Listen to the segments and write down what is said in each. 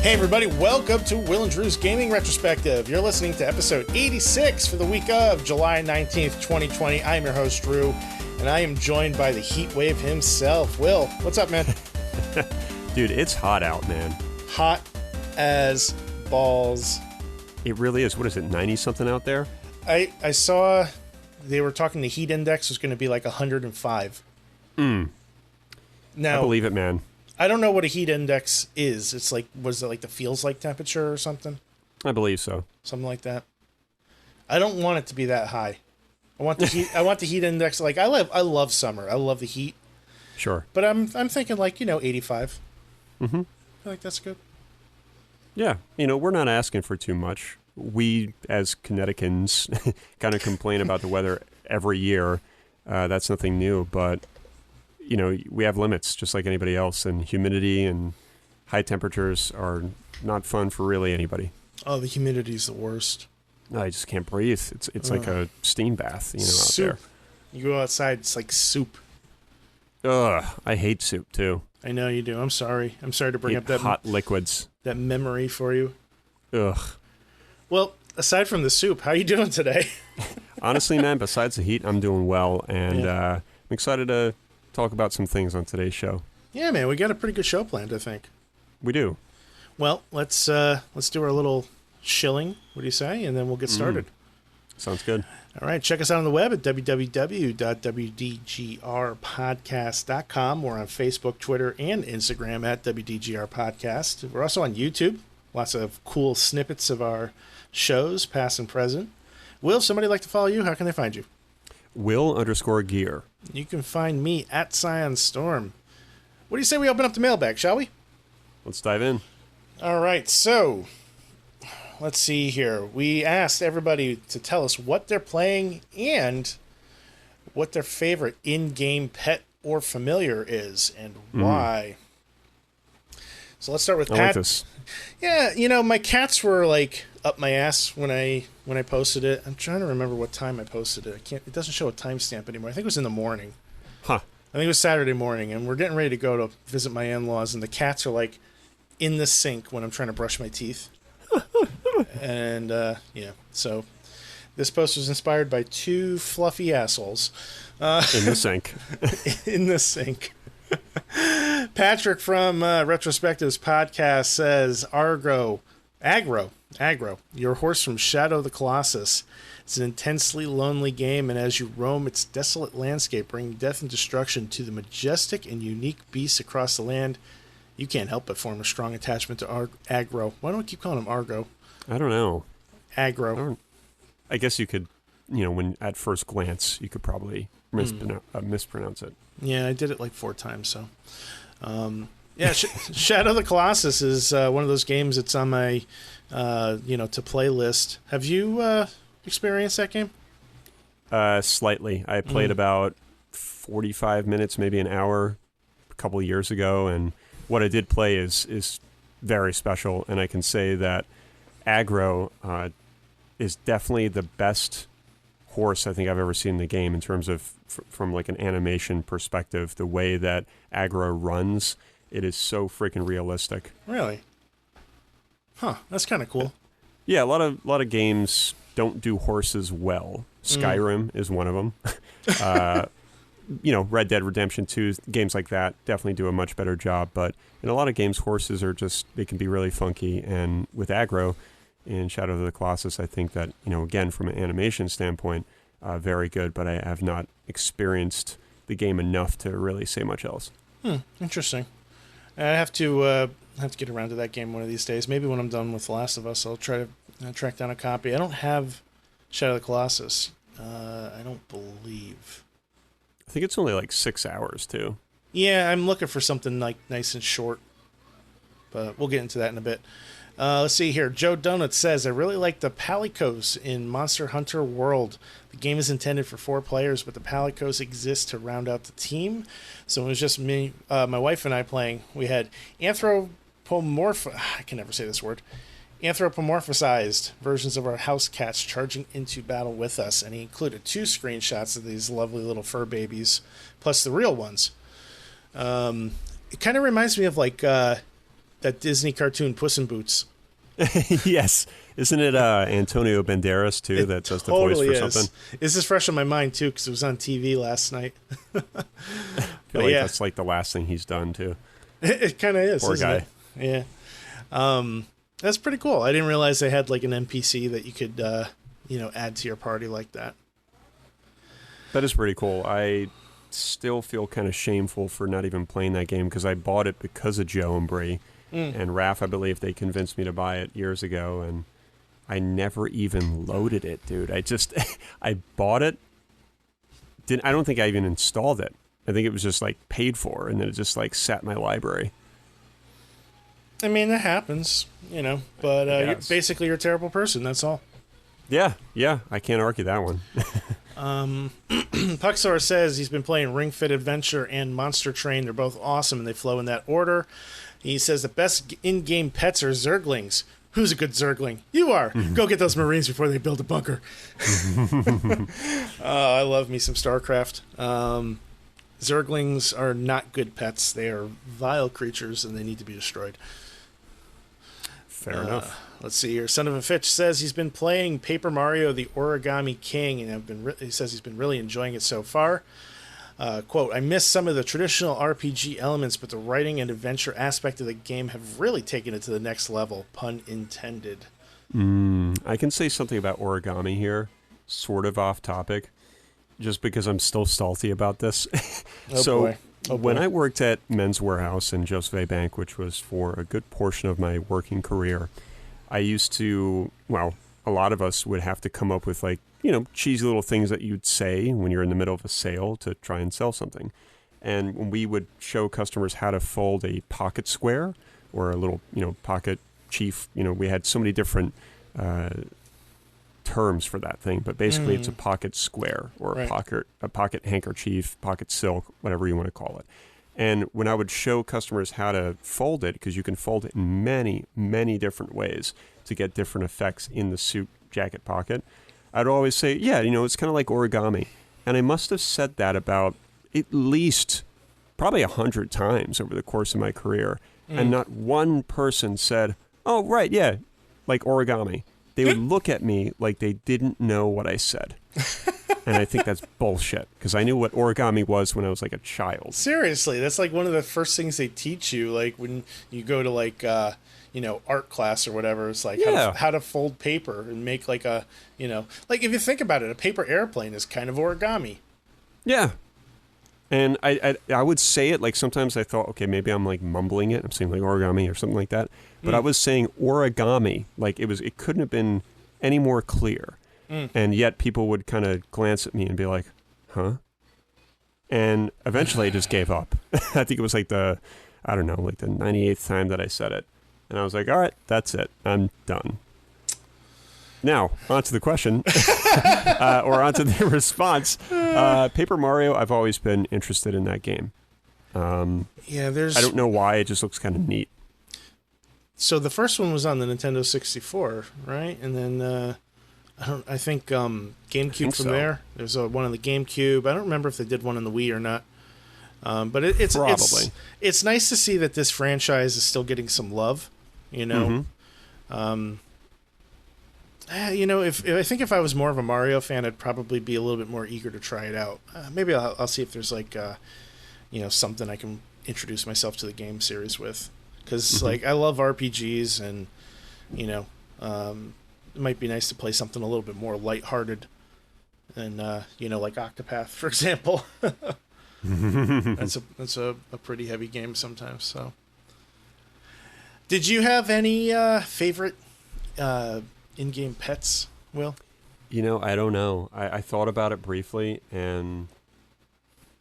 Hey everybody, welcome to Will and Drew's Gaming Retrospective. You're listening to episode 86 for the week of July 19th, 2020. I'm your host, Drew, and I am joined by the heat wave himself. Will, what's up, man? Dude, it's hot out, man. Hot as balls. It really is. What is it, 90-something out there? I saw they were talking the heat index was going to be like 105. Now, I believe it, man. I don't know what a heat index is. It's like, was it like the feels like temperature or something? I believe so. Something like that. I don't want it to be that high. I want the heat. I want the heat index. Like I love summer. I love the heat. Sure. But I'm thinking like 85. Mm-hmm. I feel like that's good. Yeah. We're not asking for too much. We, as Connecticutans, kind of complain about the weather every year. That's nothing new, but we have limits just like anybody else, and humidity and high temperatures are not fun for really anybody. Oh, the humidity's the worst. I just can't breathe. It's like a steam bath, soup. out there. You go outside, it's like soup. Ugh, I hate soup too. I know you do. I'm sorry. I'm sorry to bring up that hot liquids. That memory for you. Ugh. Well, aside from the soup, how you doing today? Honestly, man, besides the heat, I'm doing well, and I'm excited to talk about some things on today's show. Yeah, man, we got a pretty good show planned, I think. We do. Well, let's do our little shilling. What do you say? And then we'll get started. Sounds good. All right, check us out on the web at www.wdgrpodcast.com. We're on Facebook, Twitter, and Instagram at WDGRPodcast. We're also on YouTube. Lots of cool snippets of our shows, past and present. Will, somebody like to follow you? How can they find you? Will_Gear. You can find me at Scion Storm. What do you say we open up the mailbag, shall we? Let's dive in. All right, so let's see here. We asked everybody to tell us what they're playing and what their favorite in-game pet or familiar is and why. So let's start with Pat. I like this. Yeah, my cats were like up my ass when I posted it. I'm trying to remember what time I posted it. It doesn't show a timestamp anymore. I think it was in the morning. Huh. I think it was Saturday morning, and we're getting ready to go to visit my in-laws, and the cats are like in the sink when I'm trying to brush my teeth. And so this post was inspired by two fluffy assholes in the sink. In the sink. Patrick from Retrospectives Podcast says, Aggro, your horse from Shadow of the Colossus. It's an intensely lonely game, and as you roam its desolate landscape, bringing death and destruction to the majestic and unique beasts across the land, you can't help but form a strong attachment to Aggro. Why don't we keep calling him Argo? I don't know. Aggro. I guess you could, when at first glance, you could probably mispronounce it. Yeah, I did it like 4 times, so. Shadow of the Colossus is one of those games that's on my, to play list. Have you experienced that game? Slightly. I played about 45 minutes, maybe an hour, a couple of years ago, and what I did play is very special, and I can say that Aggro is definitely the best horse I think I've ever seen in the game in terms of from like an animation perspective. The way that Aggro runs, it is so freaking realistic. Really? Huh, that's kind of cool. Yeah, a lot of games don't do horses well. Skyrim is one of them. Red Dead Redemption 2, games like that definitely do a much better job. But in a lot of games, horses they can be really funky. And with Aggro in Shadow of the Colossus, I think that, again, from an animation standpoint, very good. But I have not experienced the game enough to really say much else. Interesting. I have to get around to that game one of these days. Maybe when I'm done with The Last of Us, I'll try to track down a copy. I don't have Shadow of the Colossus. I don't believe. I think it's only like 6 hours, too. Yeah, I'm looking for something like nice and short. But we'll get into that in a bit. Let's see here. Joe Donut says, I really like the Palicos in Monster Hunter World. The game is intended for 4 players, but the Palicos exist to round out the team. So it was just me, my wife and I playing. We had I can never say this word. Anthropomorphized versions of our house cats charging into battle with us, and he included 2 screenshots of these lovely little fur babies, plus the real ones. It kind of reminds me of like that Disney cartoon Puss in Boots. Yes. Isn't it Antonio Banderas, too, that does the voice for something? This is fresh on my mind, too, because it was on TV last night. I feel like that's like the last thing he's done, too. It kind of is, Poor isn't guy. it? Yeah. That's pretty cool. I didn't realize they had like an NPC that you could, add to your party like that. That is pretty cool. I still feel kind of shameful for not even playing that game because I bought it because of Joe and Bree. And Raph, I believe they convinced me to buy it years ago, and I never even loaded it, dude. I bought it. I don't think I even installed it. I think it was just like paid for, and then it just like sat in my library. I mean, that happens, but you're a terrible person, that's all. Yeah, I can't argue that one. Puxor says he's been playing Ring Fit Adventure and Monster Train. They're both awesome, and they flow in that order. He says the best in-game pets are Zerglings. Who's a good Zergling? You are. Go get those Marines before they build a bunker. I love me some StarCraft. Zerglings are not good pets. They are vile creatures, and they need to be destroyed. Fair enough. Let's see here. Son of a Fitch says he's been playing Paper Mario: The Origami King, and he says he's been really enjoying it so far. Quote, I miss some of the traditional RPG elements, but the writing and adventure aspect of the game have really taken it to the next level. Pun intended. I can say something about origami here, sort of off topic, just because I'm still salty about this. When I worked at Men's Warehouse in Joseph A. Bank, which was for a good portion of my working career, I used to, a lot of us would have to come up with cheesy little things that you'd say when you're in the middle of a sale to try and sell something. And when we would show customers how to fold a pocket square or a little, pocket chief, we had so many different terms for that thing, but basically it's a pocket square or a pocket handkerchief, pocket silk, whatever you want to call it. And when I would show customers how to fold it, because you can fold it in many, many different ways to get different effects in the suit jacket pocket, I'd always say, it's kind of like origami. And I must have said that about at least probably 100 times over the course of my career. And not one person said, oh, right, yeah, like origami. They would look at me like they didn't know what I said. And I think that's bullshit, because I knew what origami was when I was like a child. Seriously, that's like one of the first things they teach you, like when you go to art class or whatever. It's like how to fold paper and make like a, like if you think about it, a paper airplane is kind of origami. Yeah. And I would say it like sometimes I thought, okay, maybe I'm like mumbling it. I'm saying like origami or something like that. But I was saying origami, like it couldn't have been any more clear. And yet people would kind of glance at me and be like, huh? And eventually I just gave up. I think it was like the 98th time that I said it. And I was like, all right, that's it. I'm done. Now, on to the question, or on to the response. Paper Mario, I've always been interested in that game. I don't know why, it just looks kind of neat. So the first one was on the Nintendo 64, right? And then I think GameCube from there. There's one on the GameCube. I don't remember if they did one on the Wii or not. But it's probably. It's nice to see that this franchise is still getting some love. If I was more of a Mario fan, I'd probably be a little bit more eager to try it out. Maybe I'll see if there's something I can introduce myself to the game series with, because I love RPGs, and it might be nice to play something a little bit more lighthearted than like Octopath, for example. That's a pretty heavy game sometimes. So, did you have any favorite in-game pets, Will? I don't know. I thought about it briefly, and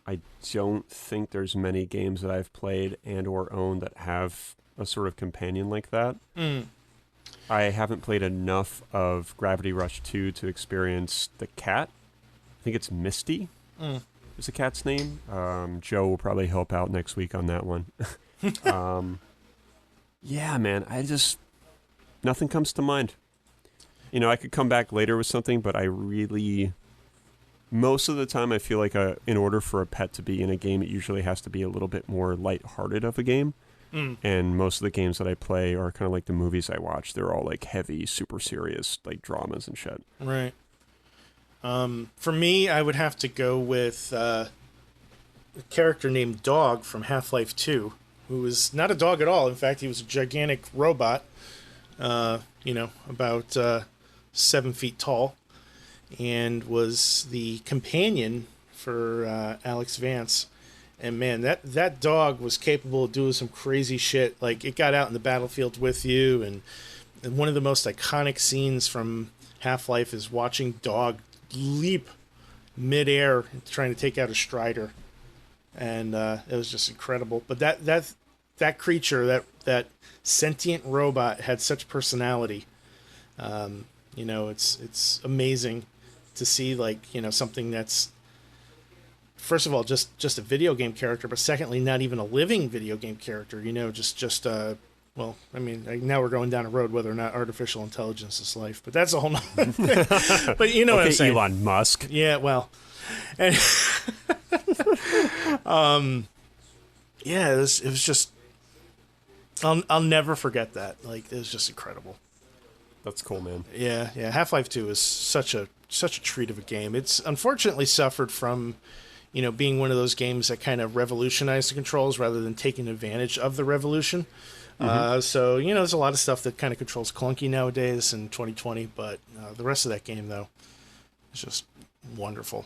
I don't think there's many games that I've played and or owned that have a sort of companion like that. I haven't played enough of Gravity Rush 2 to experience the cat. I think it's Misty is the cat's name. Joe will probably help out next week on that one. Yeah, man, nothing comes to mind. I could come back later with something, but most of the time I feel like in order for a pet to be in a game, it usually has to be a little bit more lighthearted of a game. And most of the games that I play are kind of like the movies I watch. They're all like heavy, super serious, like dramas and shit. Right. For me, I would have to go with a character named Dog from Half-Life 2, who was not a dog at all. In fact, he was a gigantic robot, about 7 feet tall, and was the companion for Alex Vance. And man, that dog was capable of doing some crazy shit. Like, it got out in the battlefield with you, and one of the most iconic scenes from Half-Life is watching Dog leap midair trying to take out a Strider. And it was just incredible. But that creature, that sentient robot, had such personality. It's amazing to see, like, something that's, first of all, just a video game character, but secondly, not even a living video game character. Now we're going down a road whether or not artificial intelligence is life, but that's a whole nother thing. But you know what I'm saying. Elon Musk. Yeah, well, and it was just, I'll never forget that. Like, it was just incredible. That's cool, man. Yeah. Half-Life 2 is such a treat of a game. It's unfortunately suffered from, being one of those games that kind of revolutionized the controls rather than taking advantage of the revolution. So, there's a lot of stuff that kind of controls clunky nowadays in 2020, but the rest of that game, though, is just wonderful.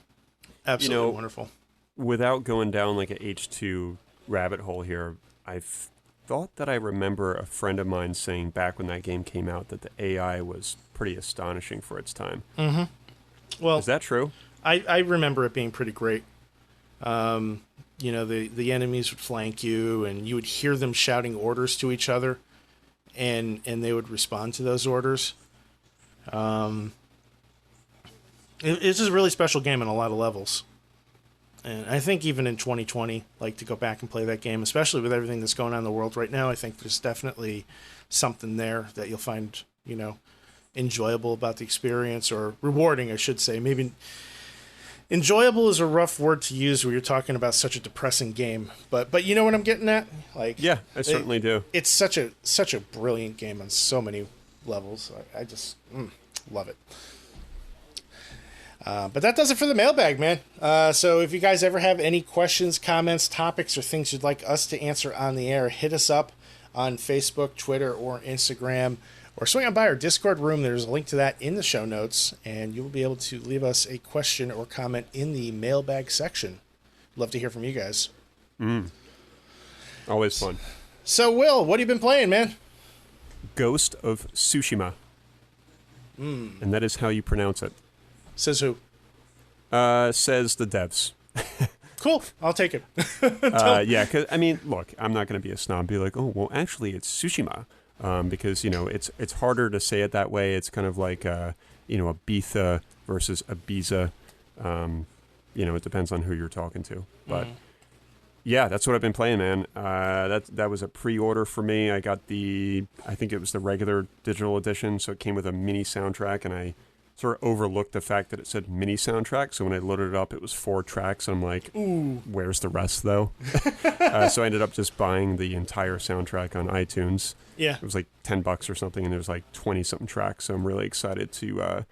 Absolutely wonderful. Without going down like a H2 rabbit hole here, I've thought that I remember a friend of mine saying back when that game came out that the AI was pretty astonishing for its time. Mm-hmm. Well, is that true? I remember it being pretty great. The enemies would flank you, and you would hear them shouting orders to each other, and they would respond to those orders. It's just a really special game on a lot of levels. And I think even in 2020, like, to go back and play that game, especially with everything that's going on in the world right now, I think there's definitely something there that you'll find, enjoyable about the experience, or rewarding, I should say. Maybe enjoyable is a rough word to use when you're talking about such a depressing game, but you know what I'm getting at? Like, yeah, I certainly do. It's such a brilliant game on so many levels. I just love it. But that does it for the mailbag, man. So if you guys ever have any questions, comments, topics, or things you'd like us to answer on the air, hit us up on Facebook, Twitter, or Instagram, or swing on by our Discord room. There's a link to that in the show notes, and you'll be able to leave us a question or comment in the mailbag section. Love to hear from you guys. Always fun. So, Will, what have you been playing, man? Ghost of Tsushima. And that is how you pronounce it. Says who? Says the devs. Cool. I'll take it. Yeah, because, look, I'm not going to be a snob and be like, oh, well, actually, it's Tsushima. Because, it's harder to say it that way. It's kind of like, Ibiza versus Ibiza. It depends on who you're talking to. But, yeah, that's what I've been playing, man. That was a pre-order for me. I got I think it was the regular digital edition, so it came with a mini soundtrack, and I sort of overlooked the fact that it said mini soundtrack. So when I loaded it up, it was 4 tracks. I'm like, ooh, where's the rest, though? So I ended up just buying the entire soundtrack on iTunes. Yeah. It was like $10 or something, and there was like 20-something tracks. So I'm really excited to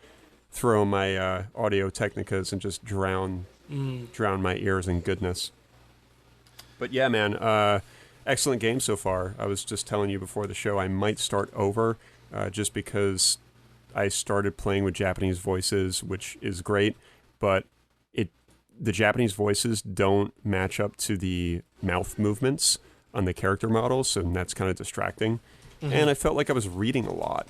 throw my Audio Technicas and just drown my ears in goodness. But yeah, man, excellent game so far. I was just telling you before the show I might start over just because I started playing with Japanese voices, which is great, but the Japanese voices don't match up to the mouth movements on the character models, so that's kind of distracting. And I felt like I was reading a lot.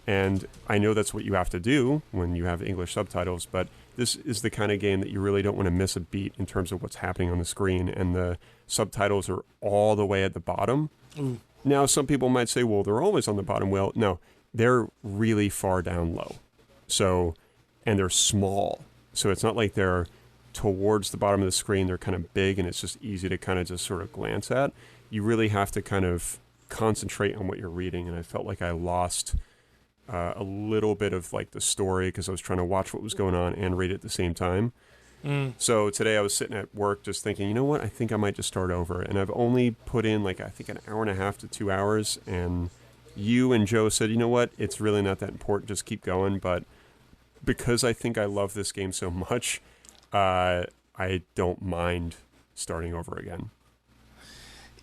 And I know that's what you have to do when you have English subtitles, but this is the kind of game that you really don't want to miss a beat in terms of what's happening on the screen, and the subtitles are all the way at the bottom. Now, some people might say, well, they're always on the bottom. Well, no. They're really far down low. So, and they're small. So it's not like they're towards the bottom of the screen. They're kind of big, and it's just easy to kind of just sort of glance at. You really have to kind of concentrate on what you're reading. And I felt like I lost a little bit of like the story because I was trying to watch what was going on and read at the same time. So today I was sitting at work just thinking, you know what, I think I might just start over. And I've only put in like, I think an hour and a half to 2 hours. And you and Joe said, you know what, it's really not that important, just keep going. But because I think I love this game so much, I don't mind starting over again.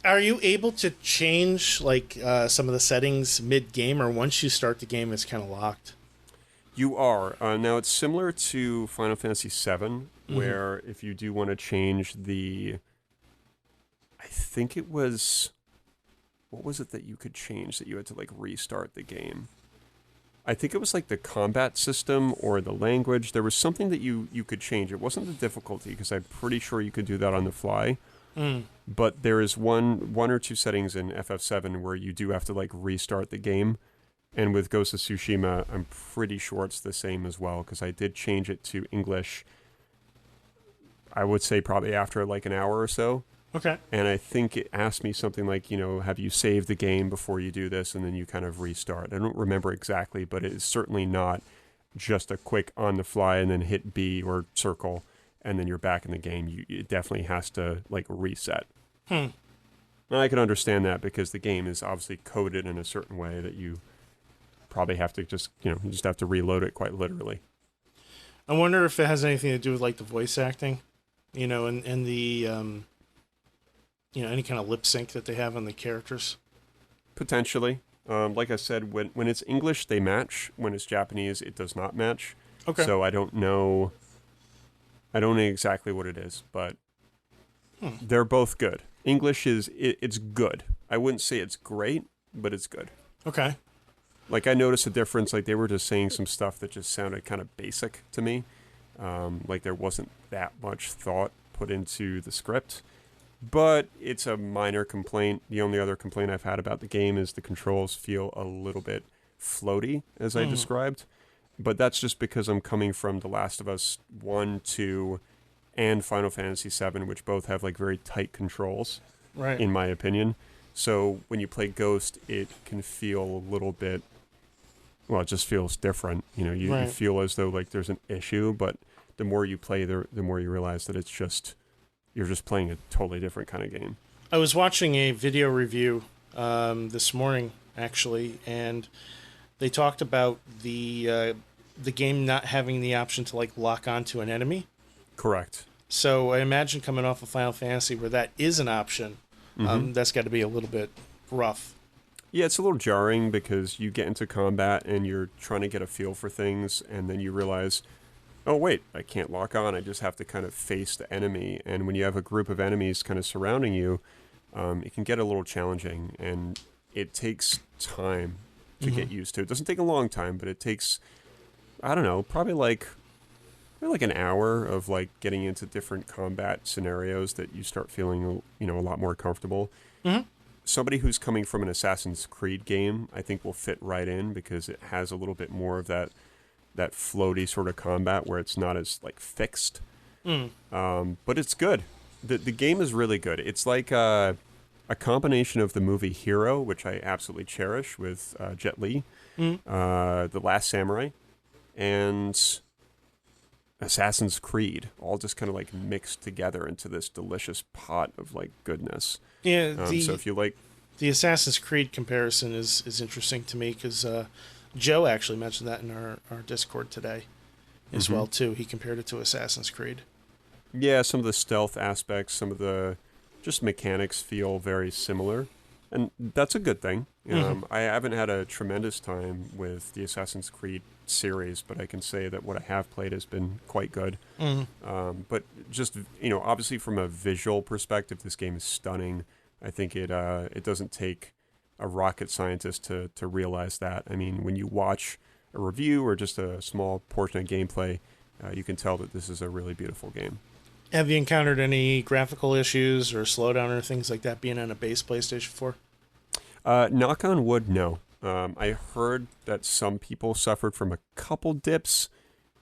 Are you able to change like some of the settings mid-game, or once you start the game, it's kind of locked? You are. Now, it's similar to Final Fantasy VII, where if you do want to change the... I think it was... What was it that you could change that you had to, like, restart the game? I think it was, like, the combat system or the language. There was something that you could change. It wasn't the difficulty, because I'm pretty sure you could do that on the fly. But there is one or two settings in FF7 where you do have to, like, restart the game. And with Ghost of Tsushima, I'm pretty sure it's the same as well, because I did change it to English, I would say probably after like an hour or so. Okay. And I think it asked me something like, you know, have you saved the game before you do this? And then you kind of restart. I don't remember exactly, but it is certainly not just a quick on the fly and then hit B or circle and then you're back in the game. It definitely has to like reset. And I can understand that because the game is obviously coded in a certain way that you probably have to just, you just have to reload it quite literally. I wonder if it has anything to do with like the voice acting, and the, any kind of lip sync that they have on the characters. Potentially. Like I said, when it's English, they match. When it's Japanese, it does not match. Okay. So I don't know exactly what it is, but they're both good. English it's good. I wouldn't say it's great, but it's good. Okay. Like I noticed a difference. Like they were just saying some stuff that just sounded kind of basic to me. Like there wasn't that much thought put into the script. But it's a minor complaint. The only other complaint I've had about the game is the controls feel a little bit floaty, as I described. But that's just because I'm coming from The Last of Us 1, 2, and Final Fantasy 7, which both have like very tight controls, right, in my opinion. So when you play Ghost, it can feel a little bit, well, it just feels different. You feel as though like there's an issue, but the more you play, the more you realize that you're just playing a totally different kind of game. I was watching a video review this morning, actually, and they talked about the game not having the option to like lock onto an enemy. Correct. So I imagine coming off of Final Fantasy where that is an option, that's got to be a little bit rough. Yeah, it's a little jarring because you get into combat and you're trying to get a feel for things, and then you realize, oh, wait, I can't lock on. I just have to kind of face the enemy. And when you have a group of enemies kind of surrounding you, it can get a little challenging, and it takes time to get used to. It doesn't take a long time, but it takes, I don't know, probably like an hour of like getting into different combat scenarios that you start feeling, a lot more comfortable. Somebody who's coming from an Assassin's Creed game, I think will fit right in because it has a little bit more of that floaty sort of combat where it's not as like fixed. But it's good. The game is really good. It's like a combination of the movie Hero, which I absolutely cherish with Jet Li, The Last Samurai, and Assassin's Creed, all just kind of like mixed together into this delicious pot of like goodness. Yeah. So if you like the Assassin's Creed comparison is interesting to me because Joe actually mentioned that in our Discord today as well too. He compared it to Assassin's Creed. Yeah, some of the stealth aspects, some of the just mechanics feel very similar, and that's a good thing. I haven't had a tremendous time with the Assassin's Creed series, but I can say that what I have played has been quite good. But just, obviously from a visual perspective, this game is stunning. I think it doesn't take a rocket scientist to realize that. I mean, when you watch a review or just a small portion of gameplay, you can tell that this is a really beautiful game. Have you encountered any graphical issues or slowdown or things like that being on a base PlayStation 4? Knock on wood, no. I heard that some people suffered from a couple dips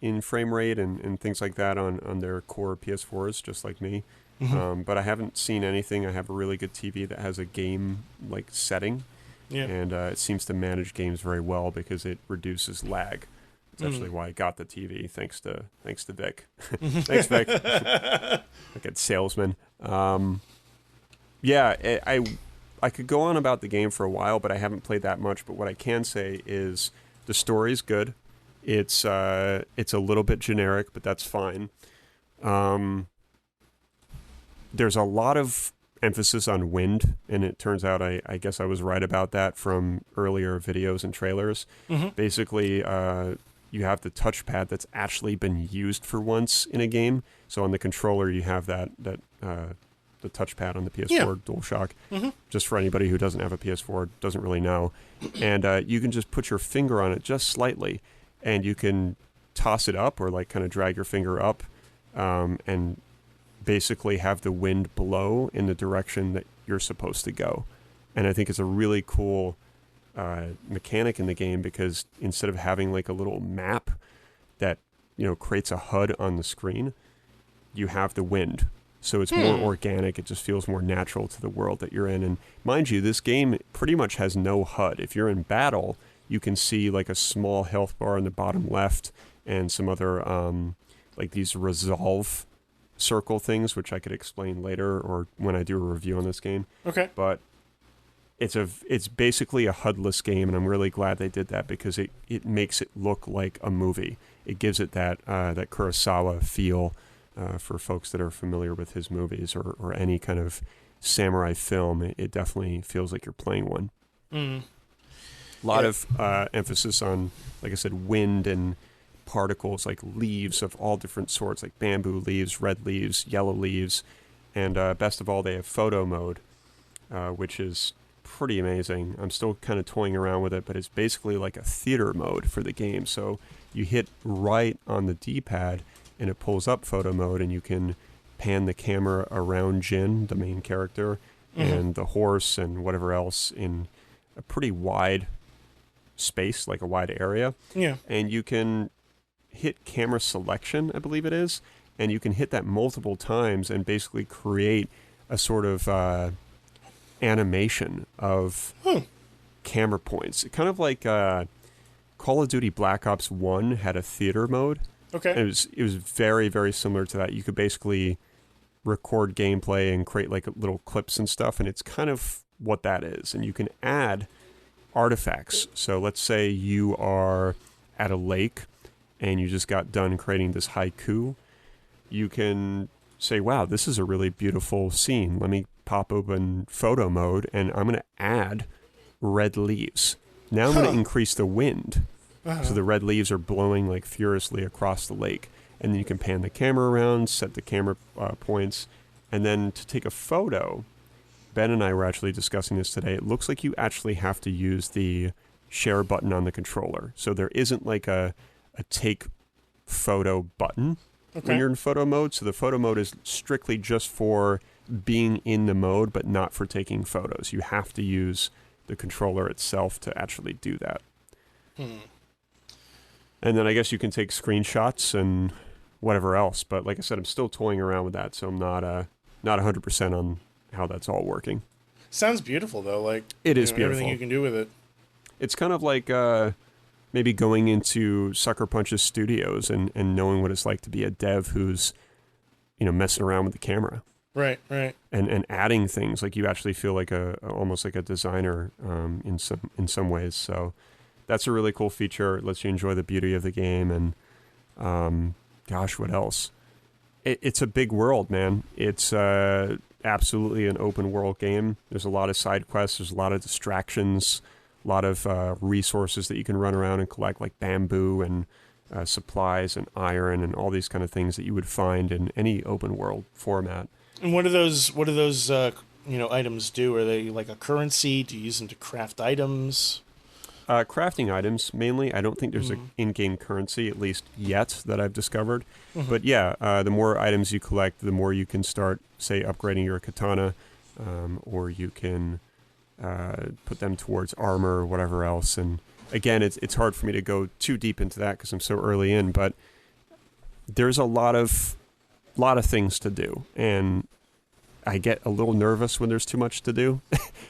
in frame rate and things like that on their core PS4s, just like me. But I haven't seen anything. I have a really good TV that has a game like setting, and it seems to manage games very well because it reduces lag. It's actually why I got the TV, thanks to Vic. Thanks, Vic. Like a salesman. Yeah, I could go on about the game for a while, but I haven't played that much. But what I can say is the story's good. It's a little bit generic, but that's fine. There's a lot of emphasis on wind, and it turns out I guess I was right about that from earlier videos and trailers. Basically, you have the touchpad that's actually been used for once in a game. So on the controller, you have that the touchpad on the PS4 DualShock. Just for anybody who doesn't have a PS4, doesn't really know. And you can just put your finger on it just slightly, and you can toss it up or like kind of drag your finger up and basically have the wind blow in the direction that you're supposed to go. And I think it's a really cool mechanic in the game, because instead of having like a little map that, you know, creates a HUD on the screen, you have the wind. So it's more organic. It just feels more natural to the world that you're in. And mind you, this game pretty much has no HUD. If you're in battle, you can see like a small health bar in the bottom left and some other like these resolve circle things, which I could explain later or when I do a review on this game. Okay. But it's basically a HUD-less game, and I'm really glad they did that, because it makes it look like a movie. It gives it that Kurosawa feel for folks that are familiar with his movies or any kind of samurai film. It definitely feels like you're playing one. A lot of emphasis on, like I said, wind and particles, like leaves of all different sorts, like bamboo leaves, red leaves, yellow leaves, and best of all, they have photo mode, which is pretty amazing. I'm still kind of toying around with it, but it's basically like a theater mode for the game. So you hit right on the D-pad and it pulls up photo mode, and you can pan the camera around Jin, the main character, and the horse and whatever else in a pretty wide space, like a wide area. Yeah. And you can hit camera selection, I believe it is, and you can hit that multiple times and basically create a sort of animation of camera points. Kind of like Call of Duty Black Ops 1 had a theater mode. Okay. It was very, very similar to that. You could basically record gameplay and create like little clips and stuff, and it's kind of what that is. And you can add artifacts. So let's say you are at a lake and you just got done creating this haiku. You can say, wow, this is a really beautiful scene. Let me pop open photo mode, and I'm going to add red leaves. Now I'm going to increase the wind. So the red leaves are blowing like furiously across the lake. And then you can pan the camera around, set the camera points. And then to take a photo, Ben and I were actually discussing this today. It looks like you actually have to use the share button on the controller. So there isn't like a take photo button when you're in photo mode. So the photo mode is strictly just for being in the mode, but not for taking photos. You have to use the controller itself to actually do that. And then I guess you can take screenshots and whatever else. But like I said, I'm still toying around with that, so I'm not 100% on how that's all working. Sounds beautiful, though. Like, it is beautiful. Everything you can do with it. It's kind of like maybe going into Sucker Punch's studios and knowing what it's like to be a dev who's, messing around with the camera. Right. And adding things. Like, you actually feel like almost like a designer in some ways. So that's a really cool feature. It lets you enjoy the beauty of the game. And gosh, what else? It's a big world, man. It's absolutely an open world game. There's a lot of side quests. There's a lot of distractions, a lot of resources that you can run around and collect, like bamboo and supplies and iron and all these kind of things that you would find in any open world format. And what do those items do? Are they like a currency? Do you use them to craft items? Crafting items, mainly. I don't think there's an in-game currency, at least yet, that I've discovered. But yeah, the more items you collect, the more you can start, say, upgrading your katana, or you can put them towards armor or whatever else. And again, it's hard for me to go too deep into that because I'm so early in, but there's a lot of things to do. And I get a little nervous when there's too much to do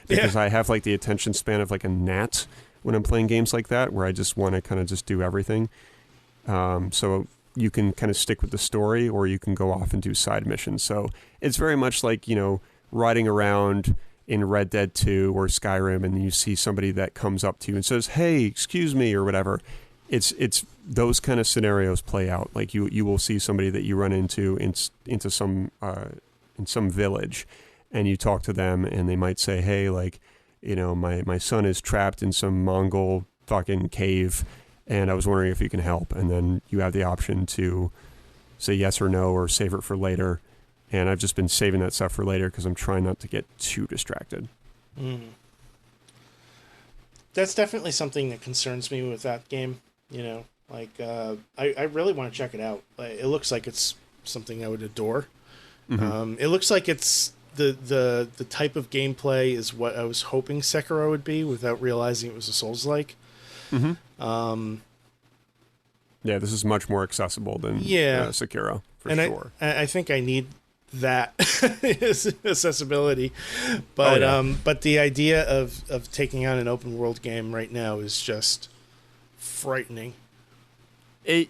because I have like the attention span of like a gnat when I'm playing games like that, where I just want to kind of just do everything. So you can kind of stick with the story, or you can go off and do side missions. So it's very much like, riding around in Red Dead 2 or Skyrim, and you see somebody that comes up to you and says, "Hey, excuse me," or whatever. It's those kind of scenarios play out. Like you will see somebody that you run into some in some village, and you talk to them, and they might say, "Hey, like, my son is trapped in some Mongol fucking cave, and I was wondering if you can help." And then you have the option to say yes or no, or save it for later. And I've just been saving that stuff for later because I'm trying not to get too distracted. Mm. That's definitely something that concerns me with that game. I really want to check it out. It looks like it's something I would adore. Mm-hmm. It looks like it's the type of gameplay is what I was hoping Sekiro would be, without realizing it was a Souls-like. Mm-hmm. Yeah, this is much more accessible than Sekiro, for sure. I think I need that accessibility, but but the idea of taking on an open world game right now is just frightening. It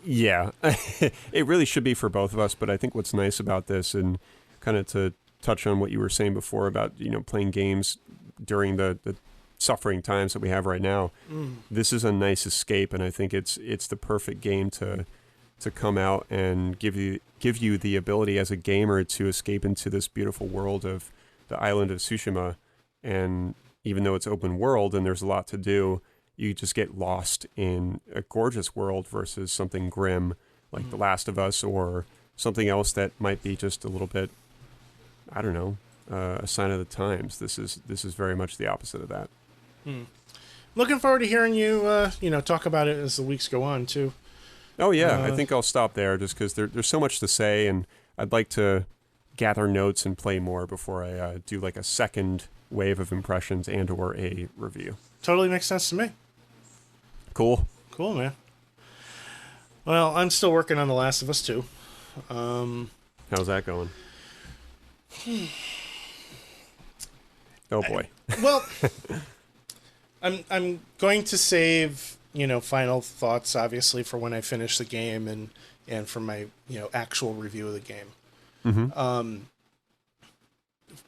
really should be for both of us. But I think what's nice about this, and kind of to touch on what you were saying before about playing games during the suffering times that we have right now, this is a nice escape, and I think it's the perfect game to come out and give you the ability as a gamer to escape into this beautiful world of the island of Tsushima. And even though it's open world and there's a lot to do, you just get lost in a gorgeous world versus something grim like The Last of Us, or something else that might be just a little bit, I don't know, a sign of the times. This is very much the opposite of that. Looking forward to hearing you talk about it as the weeks go on too. Oh yeah, I think I'll stop there just because there's so much to say, and I'd like to gather notes and play more before I do like a second wave of impressions and or a review. Totally makes sense to me. Cool, man. Well, I'm still working on The Last of Us 2. How's that going? Oh boy. I'm going to save final thoughts, obviously, for when I finish the game and for my actual review of the game. Mm-hmm.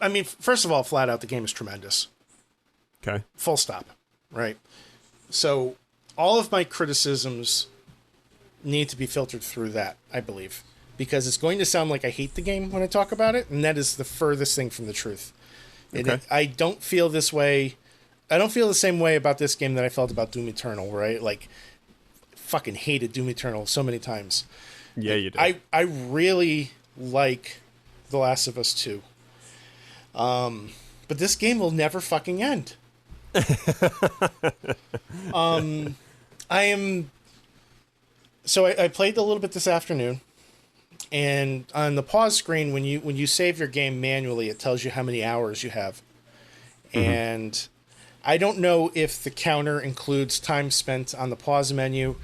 I mean, first of all, flat out, the game is tremendous. Okay. Full stop. Right. So all of my criticisms need to be filtered through that, I believe, because it's going to sound like I hate the game when I talk about it, and that is the furthest thing from the truth. Okay. I don't feel this way. I don't feel the same way about this game that I felt about Doom Eternal, right? Like, fucking hated Doom Eternal so many times. Yeah, you did. I really like The Last of Us 2. But this game will never fucking end. I played a little bit this afternoon, and on the pause screen, when you save your game manually, it tells you how many hours you have. Mm-hmm. And I don't know if the counter includes time spent on the pause menu.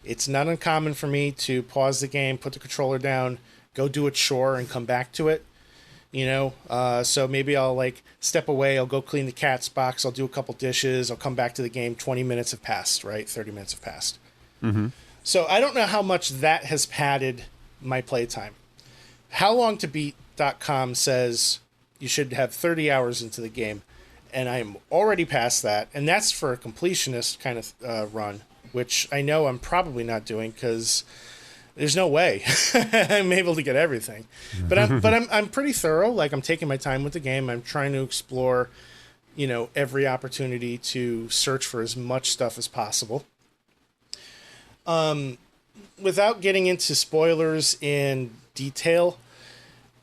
It's not uncommon for me to pause the game, put the controller down, go do a chore, and come back to it. So maybe I'll step away, I'll go clean the cat's box, I'll do a couple dishes, I'll come back to the game, 20 minutes have passed, right? 30 minutes have passed. Mm-hmm. So I don't know how much that has padded my playtime. HowLongToBeat.com says you should have 30 hours into the game, and I'm already past that, and that's for a completionist kind of run, which I know I'm probably not doing because there's no way I'm able to get everything. But I'm pretty thorough. I'm taking my time with the game. I'm trying to explore, every opportunity to search for as much stuff as possible. Without getting into spoilers in detail,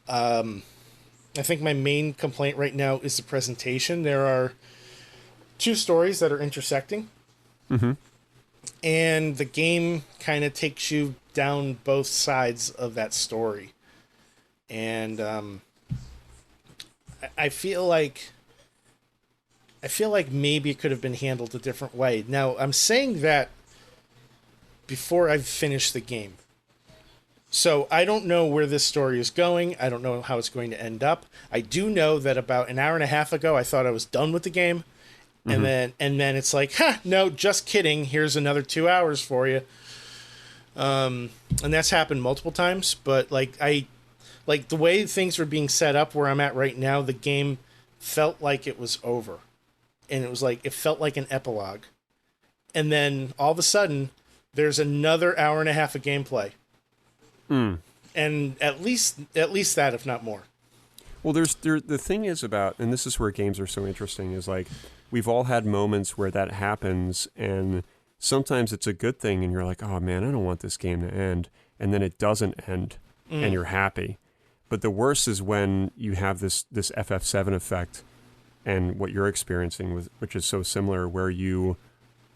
I think my main complaint right now is the presentation. There are two stories that are intersecting. Mm-hmm. And the game kind of takes you down both sides of that story. And I feel like maybe it could have been handled a different way. Now, I'm saying that before I've finished the game. So I don't know where this story is going. I don't know how it's going to end up. I do know that about an hour and a half ago, I thought I was done with the game. And then it's like, no, just kidding. Here's another 2 hours for you. and that's happened multiple times. But like the way things were being set up where I'm at right now, the game felt like it was over, and it felt like an epilogue, and then all of a sudden there's another hour and a half of gameplay, and at least that, if not more. Well, the thing is about, and this is where games are so interesting, is like we've all had moments where that happens, and sometimes it's a good thing, and you're like, oh man, I don't want this game to end, and then it doesn't end, and you're happy. But the worst is when you have this FF7 effect, and what you're experiencing with, which is so similar, where you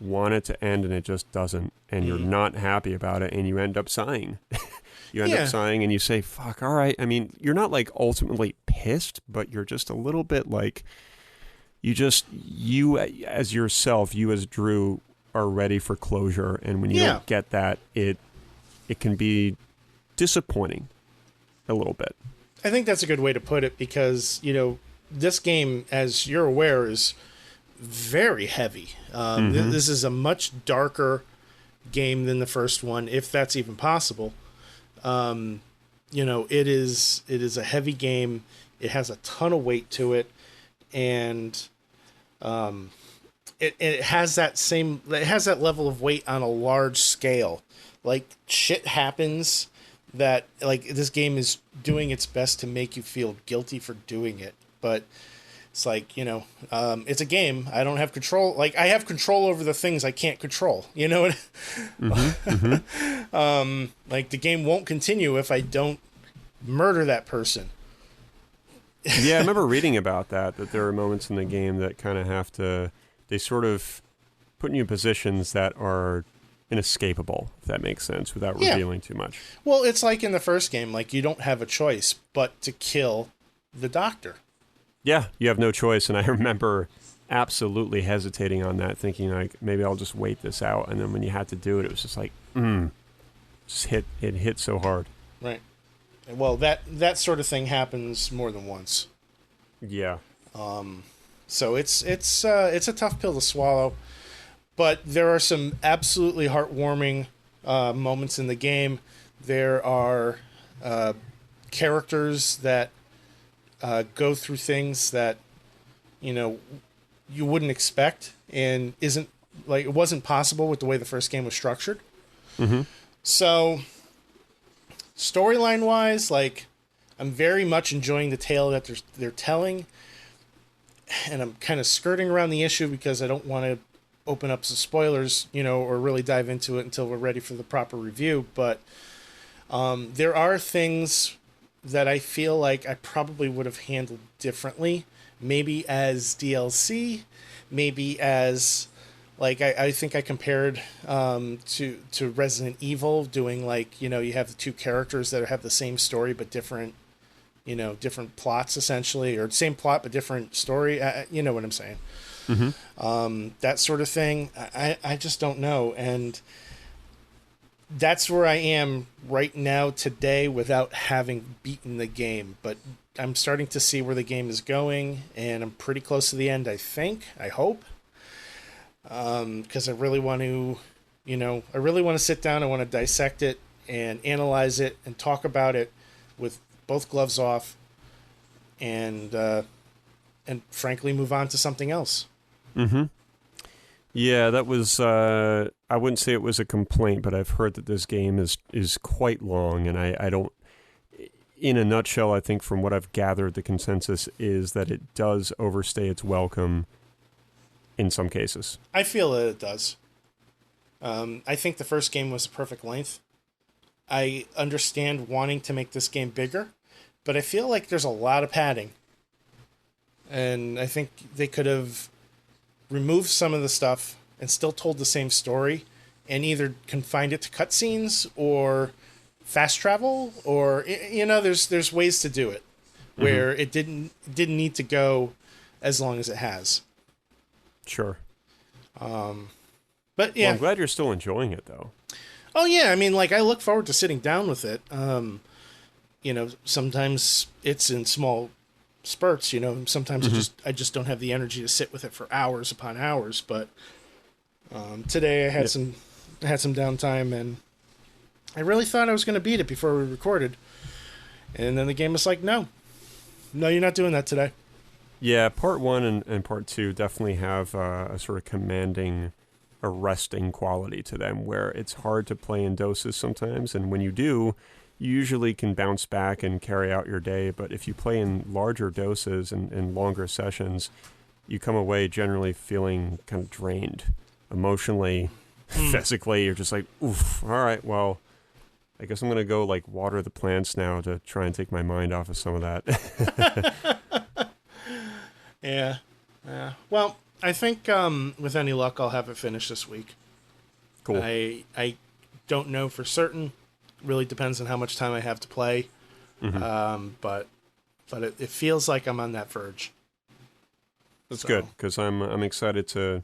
want it to end and it just doesn't, and you're not happy about it, and you end up sighing. You end up sighing and you say, fuck, all right. I mean, you're not like ultimately pissed, but you're just a little bit like, you as yourself, you as Drew are ready for closure. And when you don't get that, it can be disappointing a little bit. I think that's a good way to put it, because, this game, as you're aware, is very heavy. This is a much darker game than the first one, if that's even possible. It is a heavy game. It has a ton of weight to it, and it has that level of weight on a large scale. Like, shit happens that, like, this game is doing its best to make you feel guilty for doing it, but it's like, it's a game. I don't have control. Like, I have control over the things I can't control. You know what? Like, the game won't continue if I don't murder that person. Yeah, I remember reading about that there are moments in the game that kind of they sort of put you in positions that are inescapable, if that makes sense, without revealing too much. Well, it's like in the first game, like, you don't have a choice but to kill the doctor. Yeah, you have no choice, and I remember absolutely hesitating on that, thinking like, maybe I'll just wait this out, and then when you had to do it, it was just like, it hit so hard. Right. Well, that sort of thing happens more than once. Yeah. So it's a tough pill to swallow, but there are some absolutely heartwarming moments in the game. There are characters that go through things that you wouldn't expect, and isn't, like, it wasn't possible with the way the first game was structured. So storyline wise, like, I'm very much enjoying the tale that they're telling, and I'm kind of skirting around the issue because I don't want to open up some spoilers, or really dive into it until we're ready for the proper review. But there are things that I feel like I probably would have handled differently, maybe as DLC, maybe as, like, I think I compared to Resident Evil, doing, like, you have the two characters that have the same story but different, different plots, essentially, or same plot but different story. You know what I'm saying? That sort of thing. I just don't know, and that's where I am right now today without having beaten the game. But I'm starting to see where the game is going, and I'm pretty close to the end, I hope. Because I really want to, sit down, I want to dissect it and analyze it and talk about it with both gloves off, and frankly move on to something else. Yeah, that was, I wouldn't say it was a complaint, but I've heard that this game is quite long, and I don't, in a nutshell, I think from what I've gathered, the consensus is that it does overstay its welcome in some cases. I feel that it does. I think the first game was the perfect length. I understand wanting to make this game bigger, but I feel like there's a lot of padding. And I think they could have removed some of the stuff and still told the same story, and either confined it to cutscenes or fast travel, or, there's ways to do it where it didn't need to go as long as it has. Sure. But yeah, well, I'm glad you're still enjoying it, though. Oh yeah, I mean, like, I look forward to sitting down with it. Sometimes it's in small spurts. Sometimes I just don't have the energy to sit with it for hours upon hours. But today I had some downtime, and I really thought I was going to beat it before we recorded. And then the game was like, no, you're not doing that today. Yeah, part 1 and part 2 definitely have a sort of commanding, arresting quality to them, where it's hard to play in doses sometimes, and when you do, you usually can bounce back and carry out your day, but if you play in larger doses and longer sessions, you come away generally feeling kind of drained, emotionally, physically. You're just like, oof, all right, well, I guess I'm going to go like water the plants now to try and take my mind off of some of that. Yeah. Well, I think with any luck, I'll have it finished this week. Cool. I don't know for certain. Really depends on how much time I have to play. Mm-hmm. But it feels like I'm on that verge. That's good, because I'm excited to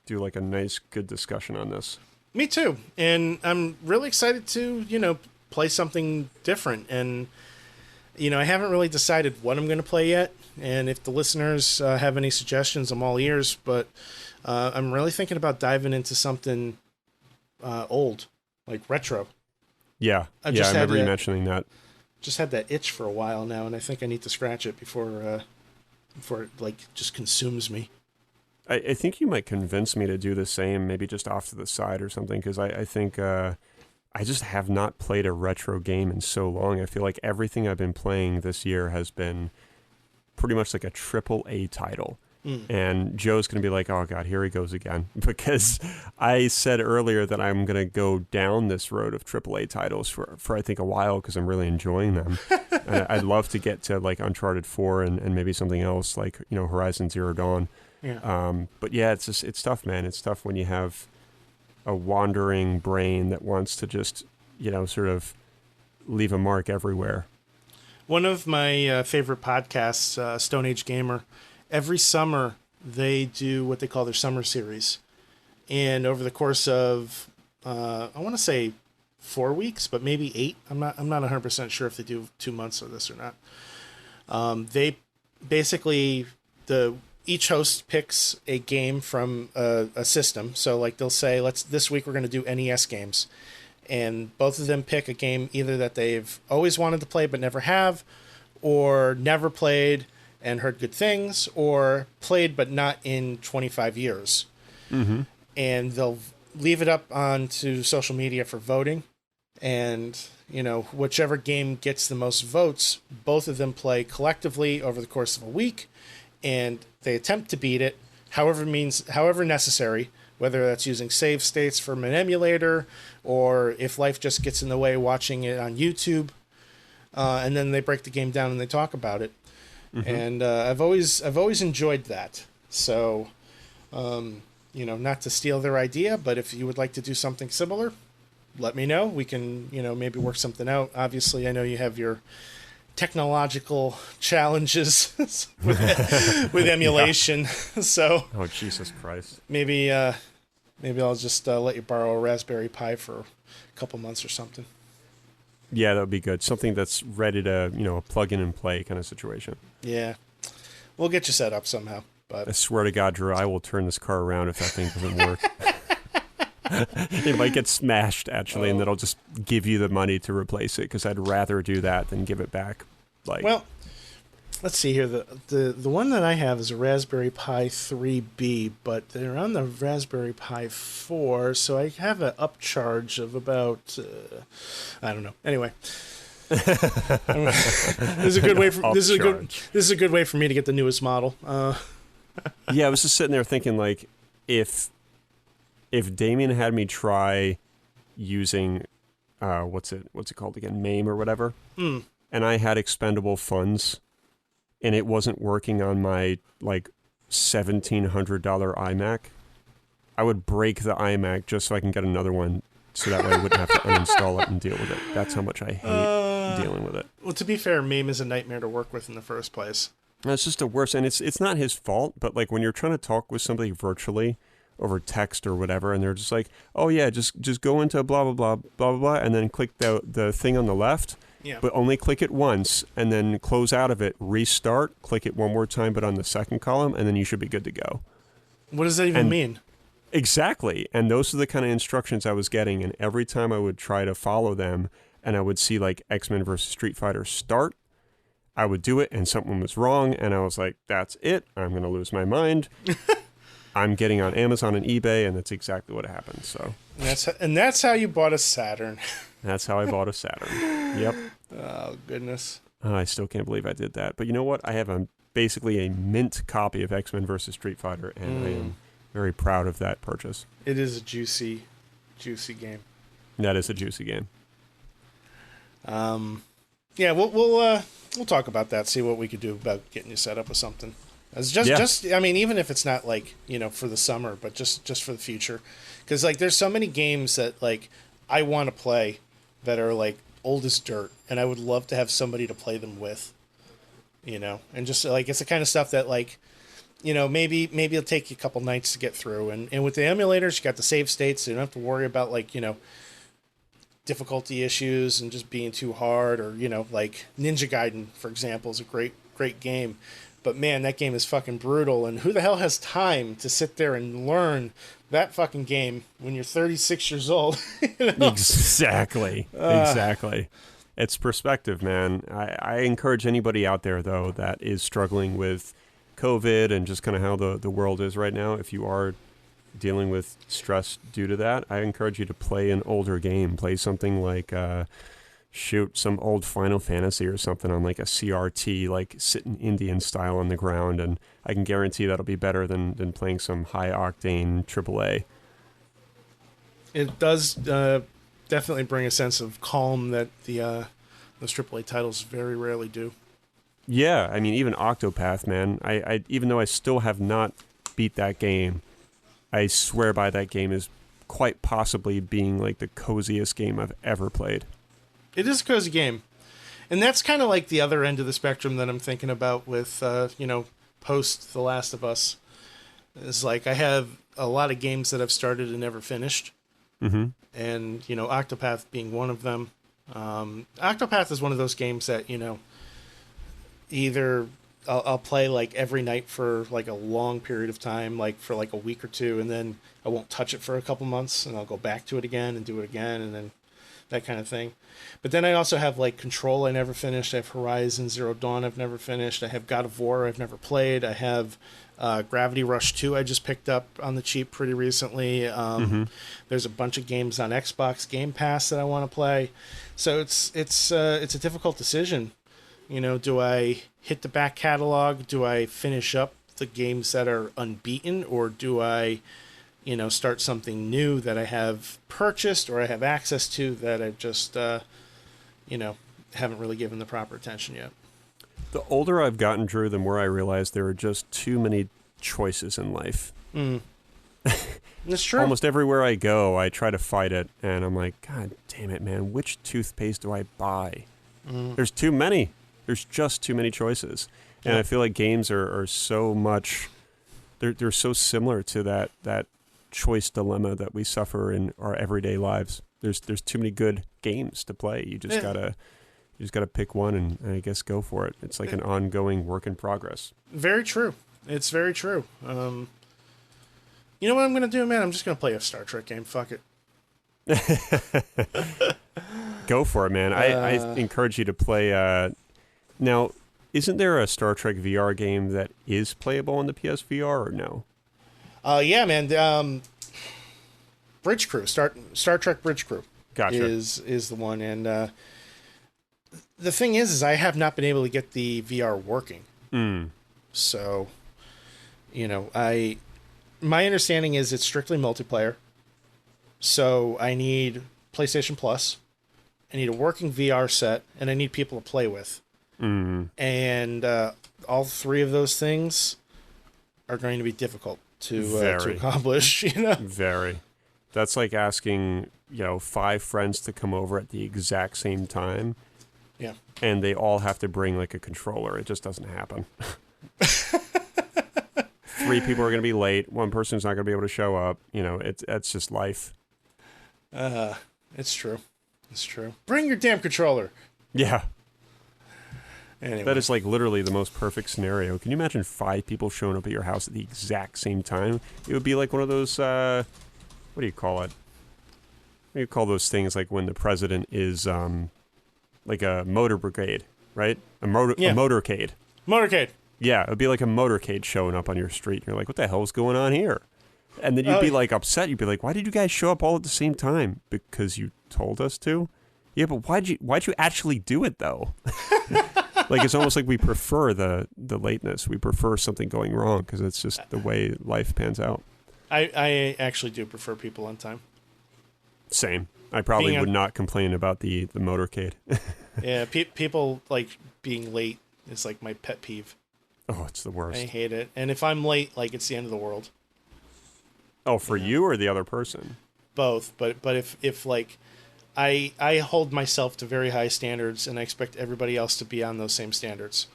do like a nice, good discussion on this. Me too. And I'm really excited to, play something different. And, I haven't really decided what I'm going to play yet. And if the listeners have any suggestions, I'm all ears. But I'm really thinking about diving into something old, like retro. Yeah, I remember you mentioning that. Just had that itch for a while now, and I think I need to scratch it before it just consumes me. I think you might convince me to do the same, maybe just off to the side or something, because I think I just have not played a retro game in so long. I feel like everything I've been playing this year has been pretty much like a AAA title. And Joe's going to be like, oh, God, here he goes again. Because I said earlier that I'm going to go down this road of AAA titles for I think, a while because I'm really enjoying them. And I'd love to get to, like, Uncharted 4 and maybe something else like, Horizon Zero Dawn. Yeah. But, yeah, it's tough, man. It's tough when you have a wandering brain that wants to just, sort of leave a mark everywhere. One of my favorite podcasts, Stone Age Gamer, every summer they do what they call their summer series. And over the course of, I want to say 4 weeks, but maybe 8. I'm not 100% sure if they do 2 months of this or not. They basically, each host picks a game from a system. So like they'll say, this week we're going to do NES games. And both of them pick a game either that they've always wanted to play but never have, or never played and heard good things, or played but not in 25 years. Mm-hmm. And they'll leave it up onto social media for voting. And, whichever game gets the most votes, both of them play collectively over the course of a week. And they attempt to beat it, however necessary, whether that's using save states from an emulator, or if life just gets in the way, watching it on YouTube. And then they break the game down and they talk about it. Mm-hmm. And I've always enjoyed that. So, not to steal their idea, but if you would like to do something similar, let me know. We can, maybe work something out. Obviously, I know you have your technological challenges with emulation. Yeah. So, oh, Jesus Christ. Maybe I'll just let you borrow a Raspberry Pi for a couple months or something. Yeah, that would be good. Something that's ready to, a plug in and play kind of situation. Yeah. We'll get you set up somehow. But I swear to God, Drew, I will turn this car around if that thing doesn't work. It might get smashed, actually, and then I'll just give you the money to replace it, because I'd rather do that than give it back. Well, let's see here. The one that I have is a Raspberry Pi 3B, but they're on the Raspberry Pi 4, so I have an upcharge of about, I don't know. Anyway, this is a good way for me to get the newest model. Yeah, I was just sitting there thinking, like, if Damien had me try using what's it called again, MAME or whatever, and I had expendable funds, and it wasn't working on my like $1,700 iMac, I would break the iMac just so I can get another one, so that way I wouldn't have to uninstall it and deal with it. That's how much I hate dealing with it. Well, to be fair, MAME is a nightmare to work with in the first place. It's just the worst, and it's not his fault, but like when you're trying to talk with somebody virtually over text or whatever, and they're just like, oh yeah, just go into blah blah blah blah blah, and then click the thing on the left, but only click it once, and then close out of it, restart, click it one more time, but on the second column, and then you should be good to go. What does that even mean? Exactly. And those are the kind of instructions I was getting. And every time I would try to follow them and I would see like X-Men versus Street Fighter start, I would do it and something was wrong. And I was like, that's it. I'm going to lose my mind. I'm getting on Amazon and eBay, and that's exactly what happened. So that's how you bought a Saturn. That's how I bought a Saturn. Yep. Oh, goodness. I still can't believe I did that. But you know what? I have basically a mint copy of X-Men versus Street Fighter, and I am very proud of that purchase. It is a juicy, juicy game. That is a juicy game. Yeah, we'll talk about that. See what we could do about getting you set up with something. It's just I mean, even if it's not like, you know, for the summer, but just for the future, because like there's so many games that like I want to play that are like old as dirt, and I would love to have somebody to play them with, you know, and just like it's the kind of stuff that like, you know, maybe it'll take you a couple nights to get through, and with the emulators, you got the save states, so you don't have to worry about like, you know, difficulty issues and just being too hard, or you know, like Ninja Gaiden, for example, is a great game. But man, that game is fucking brutal, and who the hell has time to sit there and learn that fucking game when you're 36 years old? You know? Exactly. Exactly. It's perspective, man. I encourage anybody out there, though, that is struggling with COVID and just kind of how the world is right now, if you are dealing with stress due to that, I encourage you to play an older game. Play something like... some old Final Fantasy or something on like a CRT, like sitting Indian style on the ground, and I can guarantee that'll be better than playing some high octane AAA. It does definitely bring a sense of calm that those AAA titles very rarely do. Yeah, I mean, even Octopath, man. I even though I still have not beat that game, I swear by that game as quite possibly being like the coziest game I've ever played. It is a cozy game. And that's kind of like the other end of the spectrum that I'm thinking about with, you know, post The Last of Us. It's like I have a lot of games that I've started and never finished. Mm-hmm. And, you know, Octopath being one of them. Octopath is one of those games that, you know, either I'll play like every night for like a long period of time, like for like a week or two, and then I won't touch it for a couple months, and I'll go back to it again and do it again, and then that kind of thing. But then I also have like Control I never finished. I have Horizon Zero Dawn I've never finished. I have God of War I've never played. I have Gravity Rush 2 I just picked up on the cheap pretty recently. There's a bunch of games on Xbox Game Pass that I want to play. So it's a difficult decision. You know, do I hit the back catalog? Do I finish up the games that are unbeaten? Or do I, you know, start something new that I have purchased or I have access to that I've just, you know, haven't really given the proper attention yet? The older I've gotten, Drew, the more I realize there are just too many choices in life. That's true. Almost everywhere I go, I try to fight it, and I'm like, God damn it, man, which toothpaste do I buy? There's too many. There's just too many choices. And I feel like games are so much... They're so similar to that choice dilemma that we suffer in our everyday lives. There's too many good games to play. You just gotta pick one and I guess go for it. It's like an ongoing work in progress. Very true. It's very true. You know what I'm gonna do, man? I'm just gonna play a Star Trek game. Fuck it. Go for it, man. I encourage you to play. Now, isn't there a Star Trek VR game that is playable on the PSVR or no? Yeah, man. Bridge Crew, Star Trek Bridge Crew, gotcha. is the one, and the thing is I have not been able to get the VR working. So, you know, my understanding is it's strictly multiplayer. So I need PlayStation Plus, I need a working VR set, and I need people to play with. And all three of those things are going to be difficult to accomplish. You know, very. That's like asking, you know, 5 friends to come over at the exact same time. Yeah. And they all have to bring like a controller. It just doesn't happen. 3 people are going to be late. 1 person's not going to be able to show up. You know, that's just life. It's true. It's true. Bring your damn controller. Yeah. Anyway. That is like literally the most perfect scenario. Can you imagine 5 people showing up at your house at the exact same time? It would be like one of those, what do you call it? What do you call those things like when the president is like a motor brigade, right? A motorcade. Motorcade. Yeah, it would be like a motorcade showing up on your street. You're like, what the hell is going on here? And then you'd be like upset. You'd be like, why did you guys show up all at the same time? Because you told us to? Yeah, but why'd you actually do it though? Like it's almost like we prefer the lateness. We prefer something going wrong because it's just the way life pans out. I actually do prefer people on time. Same. I probably would not complain about the motorcade. Yeah, people like being late is like my pet peeve. Oh, it's the worst. I hate it. And if I'm late, like it's the end of the world. Oh, for you or the other person? Both, but if like I hold myself to very high standards and I expect everybody else to be on those same standards.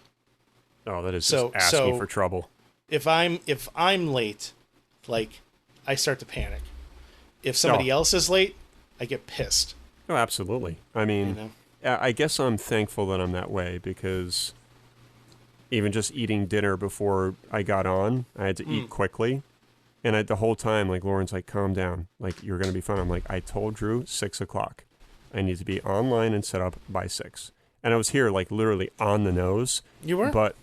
Oh, that is just asking for trouble. If I'm late, like I start to panic. If somebody else is late, I get pissed. Oh, absolutely. I mean, I guess I'm thankful that I'm that way because even just eating dinner before I got on, I had to eat quickly. And the whole time, like, Lauren's like, calm down. Like, you're going to be fine. I'm like, I told Drew 6 o'clock. I need to be online and set up by 6. And I was here, like, literally on the nose. You were? But,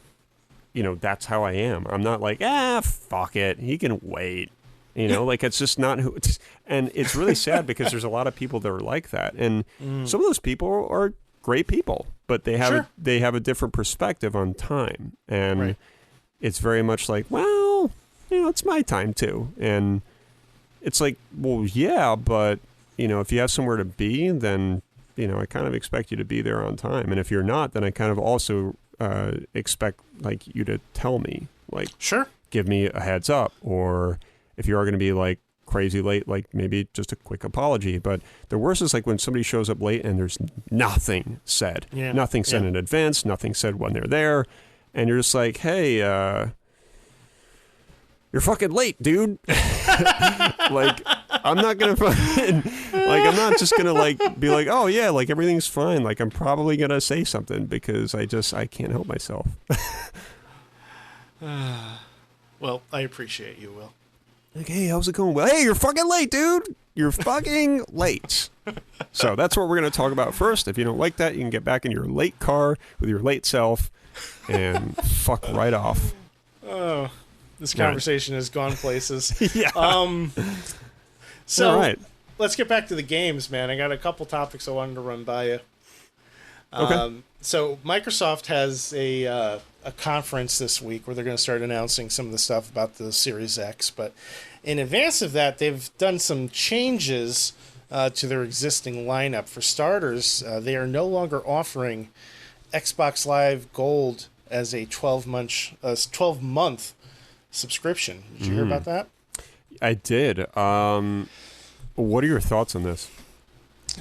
that's how I am. I'm not like, fuck it. He can wait. Like, it's just not who... And it's really sad because there's a lot of people that are like that. And some of those people are great people. But they have they have a different perspective on time. And it's very much like, well... it's my time too. And it's like, well, yeah, but, if you have somewhere to be, then, I kind of expect you to be there on time. And if you're not, then I kind of also expect, like, you to tell me, like, give me a heads up. Or if you are going to be, like, crazy late, like, maybe just a quick apology. But the worst is, like, when somebody shows up late and there's nothing said. Yeah. Nothing said in advance, nothing said when they're there. And you're just like, hey, you're fucking late, dude. Like, I'm not going to fucking, like, I'm not just going to, like, be like, oh, yeah, like, everything's fine. Like, I'm probably going to say something because I can't help myself. Well, I appreciate you, Will. Like, hey, how's it going? Well, hey, you're fucking late, dude. You're fucking late. So that's what we're going to talk about first. If you don't like that, you can get back in your late car with your late self and fuck right off. Oh. This conversation has gone places. Yeah. So all right. Let's get back to the games, man. I got a couple topics I wanted to run by you. Okay. So Microsoft has a conference this week where they're going to start announcing some of the stuff about the Series X. But in advance of that, they've done some changes to their existing lineup. For starters, they are no longer offering Xbox Live Gold as a 12-month subscription. Did you hear about that? I did. What are your thoughts on this?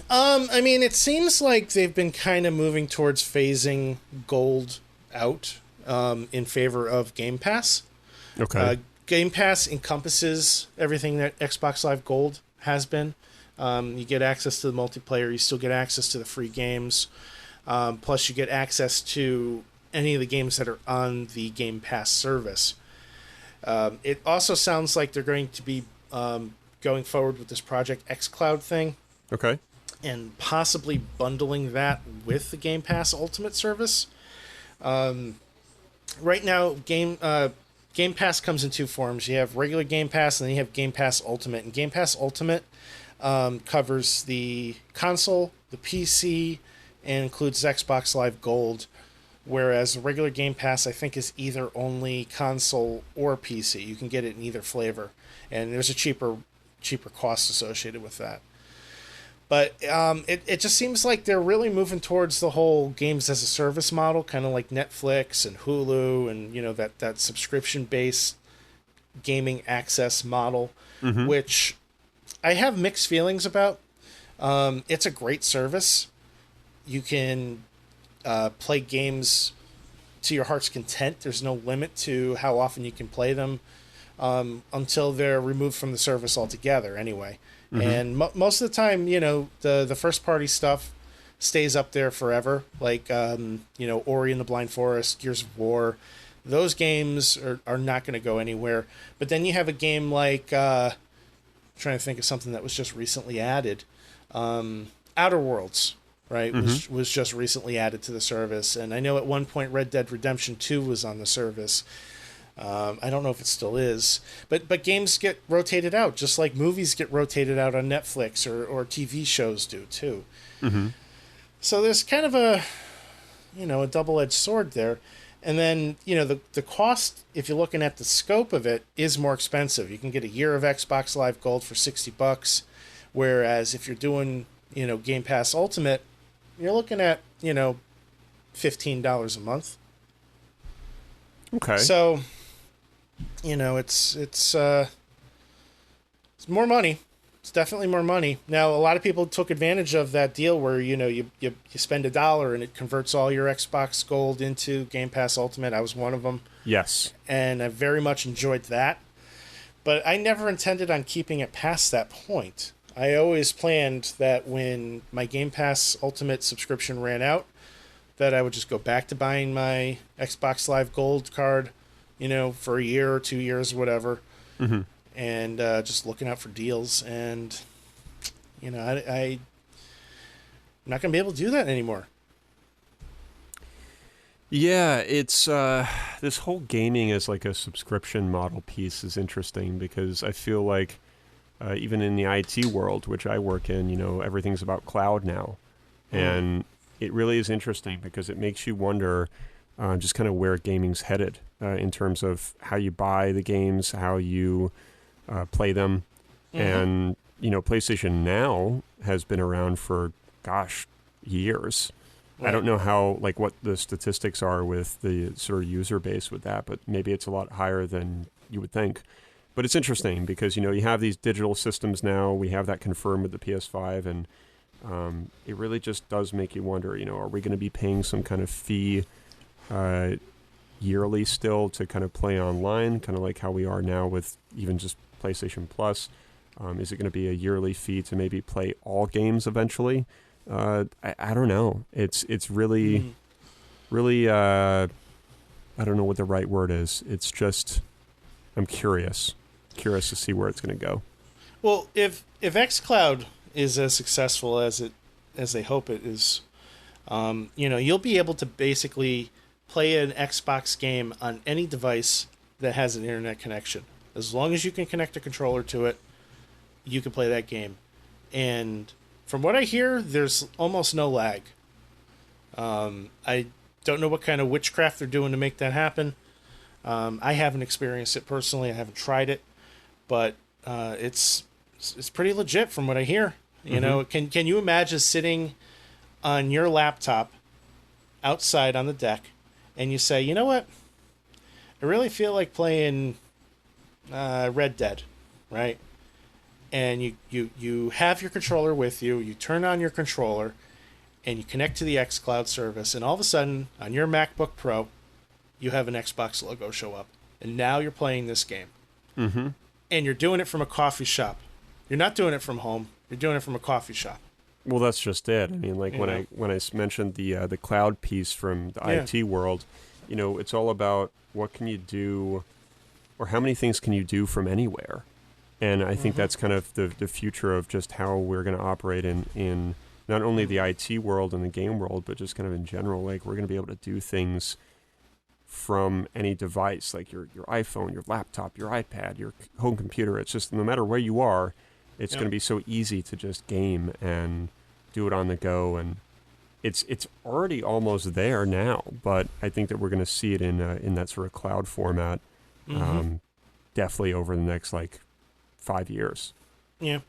I mean, it seems like they've been kind of moving towards phasing Gold out in favor of Game Pass. Okay. Game Pass encompasses everything that Xbox Live Gold has been. You get access to the multiplayer. You still get access to the free games. Plus, you get access to any of the games that are on the Game Pass service. It also sounds like they're going to be going forward with this Project xCloud thing. Okay. And possibly bundling that with the Game Pass Ultimate service. Right now, Game Pass comes in two forms. You have regular Game Pass, and then you have Game Pass Ultimate. And Game Pass Ultimate covers the console, the PC, and includes Xbox Live Gold. Whereas the regular Game Pass, I think, is either only console or PC. You can get it in either flavor. And there's a cheaper cost associated with that. But it just seems like they're really moving towards the whole games as a service model, kind of like Netflix and Hulu and, that subscription-based gaming access model, which I have mixed feelings about. It's a great service. You can play games to your heart's content. There's no limit to how often you can play them until they're removed from the service altogether anyway. And most of the time, the first party stuff stays up there forever, like Ori and the Blind Forest, Gears of War. Those games are not going to go anywhere. But then you have a game like trying to think of something that was just recently added, Outer Worlds. Right, was just recently added to the service, and I know at one point Red Dead Redemption 2 was on the service. I don't know if it still is, but games get rotated out, just like movies get rotated out on Netflix or TV shows do too. Mm-hmm. So there's kind of a double-edged sword there, and then the cost, if you're looking at the scope of it, is more expensive. You can get a year of Xbox Live Gold for $60, whereas if you're doing Game Pass Ultimate, you're looking at, $15 a month. Okay. So, it's more money. It's definitely more money. Now, a lot of people took advantage of that deal where, you spend $1 and it converts all your Xbox Gold into Game Pass Ultimate. I was one of them. Yes. And I very much enjoyed that. But I never intended on keeping it past that point. I always planned that when my Game Pass Ultimate subscription ran out, that I would just go back to buying my Xbox Live Gold card, for a year or 2 years, whatever, and just looking out for deals. And, I'm not going to be able to do that anymore. Yeah, it's this whole gaming as like a subscription model piece is interesting because I feel like even in the IT world, which I work in, everything's about cloud now. And it really is interesting because it makes you wonder just kind of where gaming's headed in terms of how you buy the games, how you play them. And, PlayStation Now has been around for, years. Right. I don't know what the statistics are with the sort of user base with that, but maybe it's a lot higher than you would think. But it's interesting because, you have these digital systems now. We have that confirmed with the PS5, and it really just does make you wonder, are we going to be paying some kind of fee yearly still to kind of play online, kind of like how we are now with even just PlayStation Plus? Is it going to be a yearly fee to maybe play all games eventually? I don't know. It's really, I don't know what the right word is. It's just, I'm curious to see where it's going to go. Well, if xCloud is as successful as they hope it is, you'll be able to basically play an Xbox game on any device that has an internet connection. As long as you can connect a controller to it, you can play that game. And from what I hear, there's almost no lag. I don't know what kind of witchcraft they're doing to make that happen. I haven't experienced it personally. I haven't tried it. But it's pretty legit from what I hear. Can you imagine sitting on your laptop outside on the deck and you say, you know what? I really feel like playing Red Dead, right? And you have your controller with you. You turn on your controller and you connect to the xCloud service. And all of a sudden, on your MacBook Pro, you have an Xbox logo show up. And now you're playing this game. Mm-hmm. And you're doing it from a coffee shop. You're not doing it from home. You're doing it from a coffee shop. Well, that's just it. I mean, like when I mentioned the cloud piece from the IT world, it's all about what can you do, or how many things can you do from anywhere. And I think that's kind of the future of just how we're going to operate in not only the IT world and the game world, but just kind of in general. Like we're going to be able to do things from any device, like your iPhone, your laptop, your iPad, your home computer. It's just no matter where you are, it's going to be so easy to just game and do it on the go. And it's already almost there now, but I think that we're going to see it in that sort of cloud format definitely over the next 5 years. Yeah.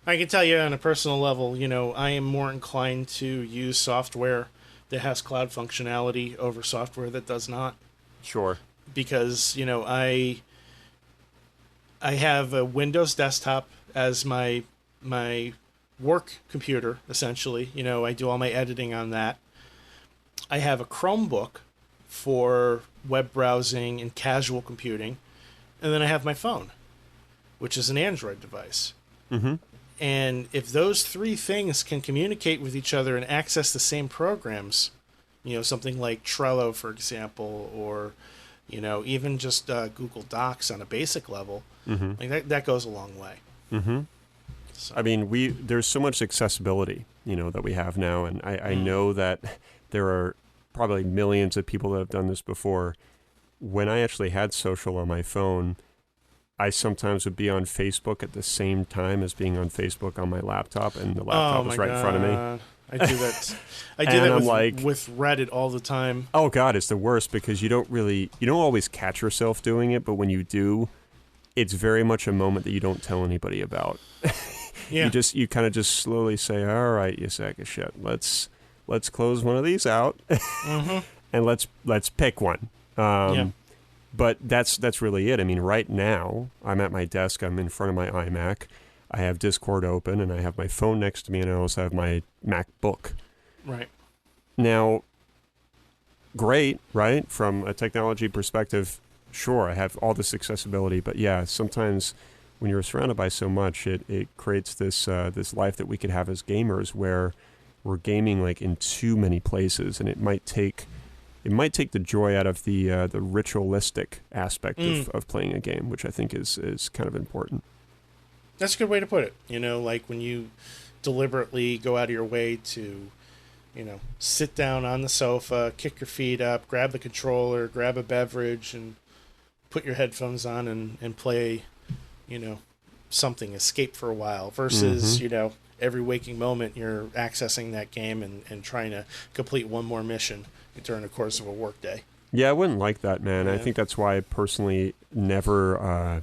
I can tell you on a personal level, I am more inclined to use software that has cloud functionality over software that does not. Sure. Because, I have a Windows desktop as my work computer, essentially. I do all my editing on that. I have a Chromebook for web browsing and casual computing. And then I have my phone, which is an Android device. Mm-hmm. And if those three things can communicate with each other and access the same programs, something like Trello, for example, or, even just Google Docs on a basic level, like that goes a long way. Mm-hmm. So. I mean, there's so much accessibility, that we have now. And I know that there are probably millions of people that have done this before. When I actually had social on my phone, I sometimes would be on Facebook at the same time as being on Facebook on my laptop, and the laptop was right in front of me. I do that. I do that with Reddit all the time. Oh God, it's the worst because you don't always catch yourself doing it, but when you do, it's very much a moment that you don't tell anybody about. Yeah. You kind of just slowly say, "All right, you sack of shit. Let's close one of these out, and let's pick one." But that's really it. I mean, right now, I'm at my desk. I'm in front of my iMac. I have Discord open, and I have my phone next to me, and I also have my MacBook. Right. Now, great, right? From a technology perspective, sure, I have all this accessibility. But yeah, sometimes when you're surrounded by so much, it creates this life that we could have as gamers where we're gaming like in too many places, and it might take the joy out of the ritualistic aspect of playing a game, which I think is kind of important. That's a good way to put it. Like when you deliberately go out of your way to, sit down on the sofa, kick your feet up, grab the controller, grab a beverage, and put your headphones on and play, something, escape for a while, versus, every waking moment you're accessing that game and trying to complete one more mission during the course of a workday. Yeah, I wouldn't like that, man. Yeah. I think that's why I personally never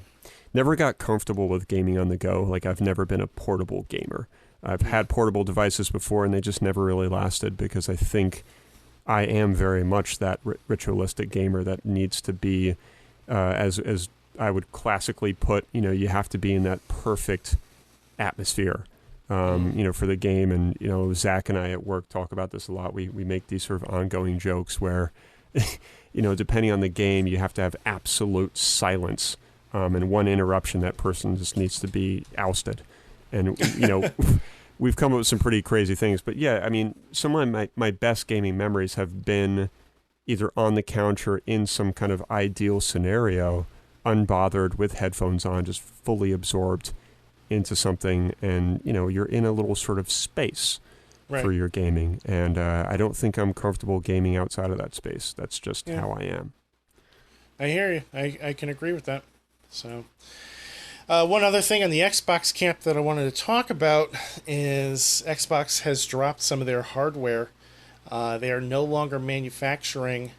got comfortable with gaming on the go. Like, I've never been a portable gamer. I've had portable devices before, and they just never really lasted because I think I am very much that ritualistic gamer that needs to be, as I would classically put, you have to be in that perfect atmosphere. For the game. And, Zach and I at work talk about this a lot. We make these sort of ongoing jokes where, depending on the game, you have to have absolute silence. And one interruption, that person just needs to be ousted. And, we've come up with some pretty crazy things. But yeah, I mean, some of my best gaming memories have been either on the couch or in some kind of ideal scenario, unbothered with headphones on, just fully absorbed into something, and you're in a little sort of space for your gaming, and I don't think I'm comfortable gaming outside of that space. That's just how I am. I hear you. I can agree with that. So one other thing on the Xbox camp that I wanted to talk about is Xbox has dropped some of their hardware. They are no longer manufacturing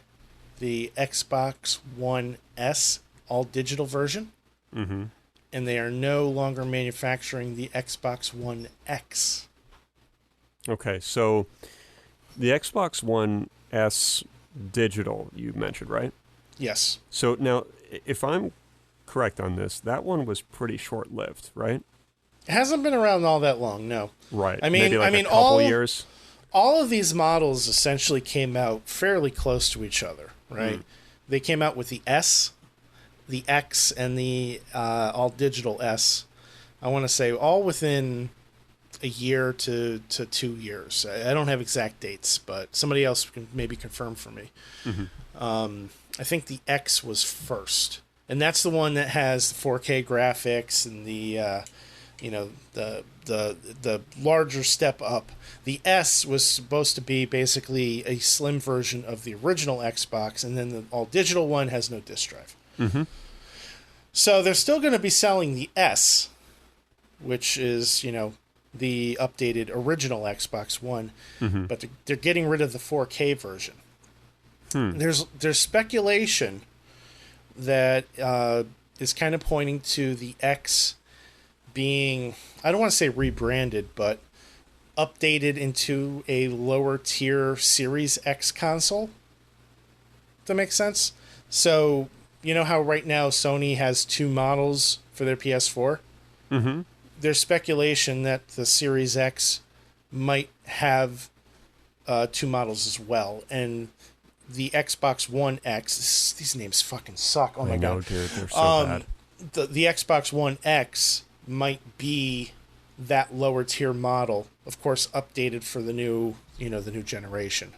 the Xbox One S all digital version. And they are no longer manufacturing the Xbox One X. Okay, so the Xbox One S digital you mentioned, right? Yes. So now, if I'm correct on this, that one was pretty short-lived, right? It hasn't been around all that long, no. Right. Maybe a couple years. All of these models essentially came out fairly close to each other, right? They came out with the S, the X, and the all-digital S, I want to say all within a year to 2 years. I don't have exact dates, but somebody else can maybe confirm for me. I think the X was first, and that's the one that has the 4K graphics and the the larger step up. The S was supposed to be basically a slim version of the original Xbox, and then the all-digital one has no disc drive. So they're still going to be selling the S, which is, the updated original Xbox One, but they're getting rid of the 4K version. There's speculation that is kind of pointing to the X being, I don't want to say rebranded, but updated into a lower tier Series X console. Does that make sense? So, you know how right now Sony has two models for their PS4? There's speculation that the Series X might have two models as well. And the Xbox One X, these names fucking suck. Oh my God. Dude, they're so bad. The Xbox One X might be that lower tier model, of course, updated for the new generation.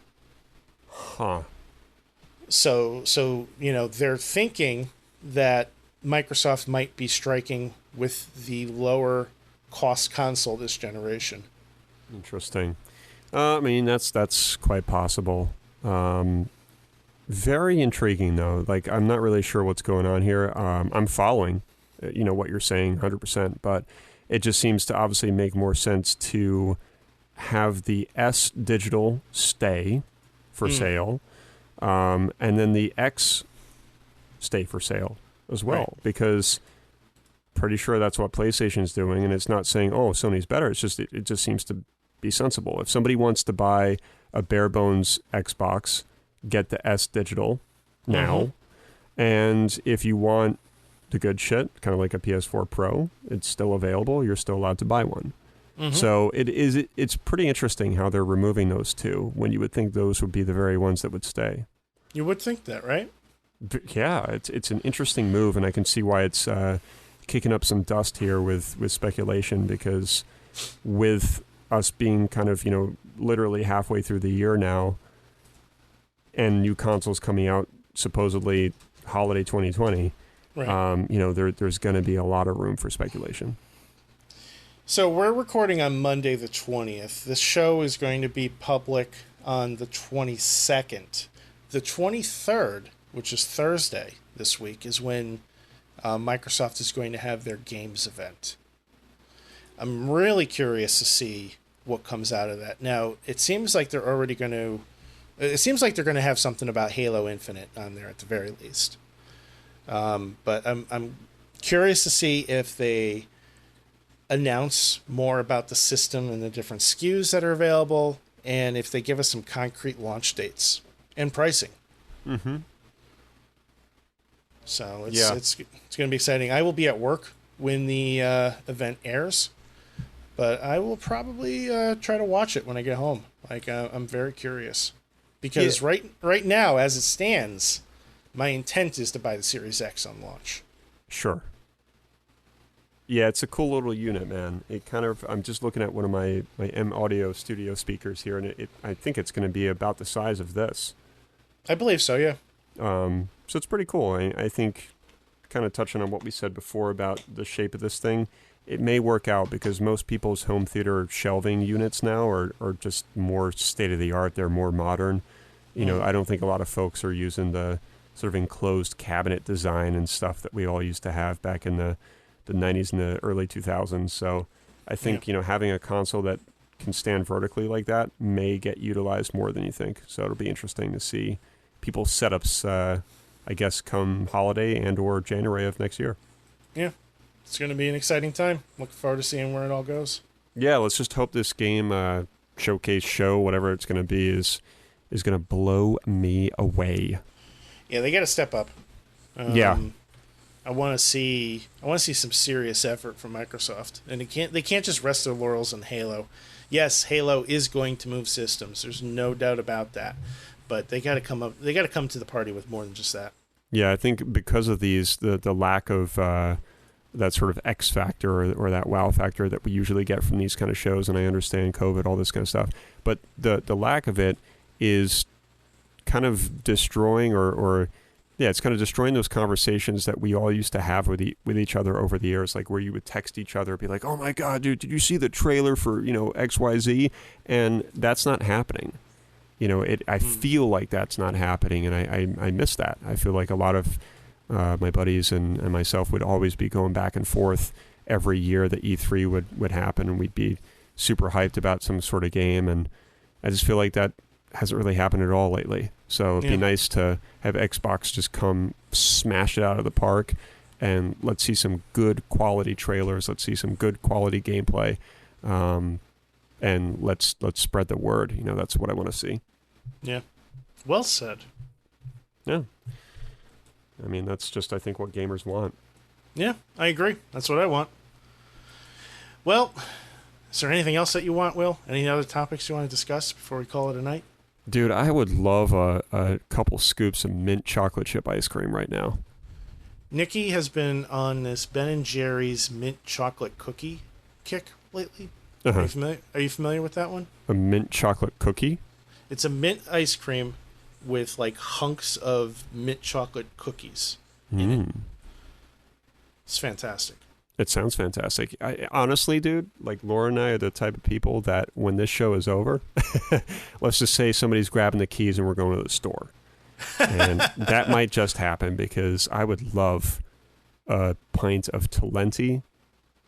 Huh. So they're thinking that Microsoft might be striking with the lower cost console this generation. Interesting. I mean, that's quite possible. Very intriguing, though. Like, I'm not really sure what's going on here. I'm following, what you're saying 100%, but it just seems to obviously make more sense to have the S digital stay for sale, and then the X stay for sale as well, right. Because pretty sure that's what PlayStation's doing, and it's not saying, oh, Sony's better. It's just it just seems to be sensible. If somebody wants to buy a bare bones Xbox, get the S digital now, and if you want the good shit, kind of like a PS4 Pro, it's still available. You're still allowed to buy one. So it's pretty interesting how they're removing those two when you would think those would be the very ones that would stay. You would think that, right? Yeah, it's an interesting move, and I can see why it's kicking up some dust here with speculation, because with us being kind of, literally halfway through the year now, and new consoles coming out supposedly holiday 2020, right. There's going to be a lot of room for speculation. So we're recording on Monday the 20th. This show is going to be public on the 22nd. The 23rd, which is Thursday this week, is when Microsoft is going to have their games event. I'm really curious to see what comes out of that. Now, it seems like they're going to have something about Halo Infinite on there at the very least. But I'm curious to see if they announce more about the system and the different SKUs that are available, and if they give us some concrete launch dates and pricing. So it's going to be exciting. I will be at work when the event airs, but I will probably try to watch it when I get home. I'm very curious, because right now, as it stands, my intent is to buy the Series X on launch. Sure. Yeah, it's a cool little unit, man. I'm just looking at one of my M Audio studio speakers here, and I think it's going to be about the size of this. I believe so, yeah. So it's pretty cool. I think, kind of touching on what we said before about the shape of this thing, it may work out, because most people's home theater shelving units now are just more state-of-the-art. They're more modern. I don't think a lot of folks are using the sort of enclosed cabinet design and stuff that we all used to have back in the 90s and the early 2000s. So I think, having a console that can stand vertically like that may get utilized more than you think. So it'll be interesting to see people's setups, I guess, come holiday and or January of next year. Yeah, it's going to be an exciting time. Looking forward to seeing where it all goes. Yeah, let's just hope this game showcase show, whatever it's going to be, is going to blow me away. Yeah, they got to step up. I want to see some serious effort from Microsoft, and they can't just rest their laurels on Halo. Yes, Halo is going to move systems. There's no doubt about that. But they got to come up. They got to come to the party with more than just that. Yeah, I think because of the lack of that sort of X factor or that wow factor that we usually get from these kind of shows, and I understand COVID, all this kind of stuff, but the lack of it is kind of destroying it's kind of destroying those conversations that we all used to have with each other over the years, like where you would text each other, be like, "Oh my God, dude, did you see the trailer for XYZ?" And that's not happening. I feel like that's not happening, and I miss that. I feel like a lot of my buddies and myself would always be going back and forth every year that E3 would happen, and we'd be super hyped about some sort of game, and I just feel like that hasn't really happened at all lately. So it'd be nice to have Xbox just come smash it out of the park, and let's see some good quality trailers. Let's see some good quality gameplay, and let's spread the word. That's what I want to see. Yeah, well said. Yeah, I mean that's just I think what gamers want. Yeah, I agree. That's what I want. Well, is there anything else that you want, Will? Any other topics you want to discuss before we call it a night? Dude, I would love a couple scoops of mint chocolate chip ice cream right now. Nikki has been on this Ben & Jerry's mint chocolate cookie kick lately? Uh-huh. Are you familiar with that one? A mint chocolate cookie? It's a mint ice cream with like hunks of mint chocolate cookies in it. It's fantastic. It sounds fantastic. Honestly, dude, like Laura and I are the type of people that when this show is over, let's just say somebody's grabbing the keys and we're going to the store. And that might just happen because I would love a pint of Talenti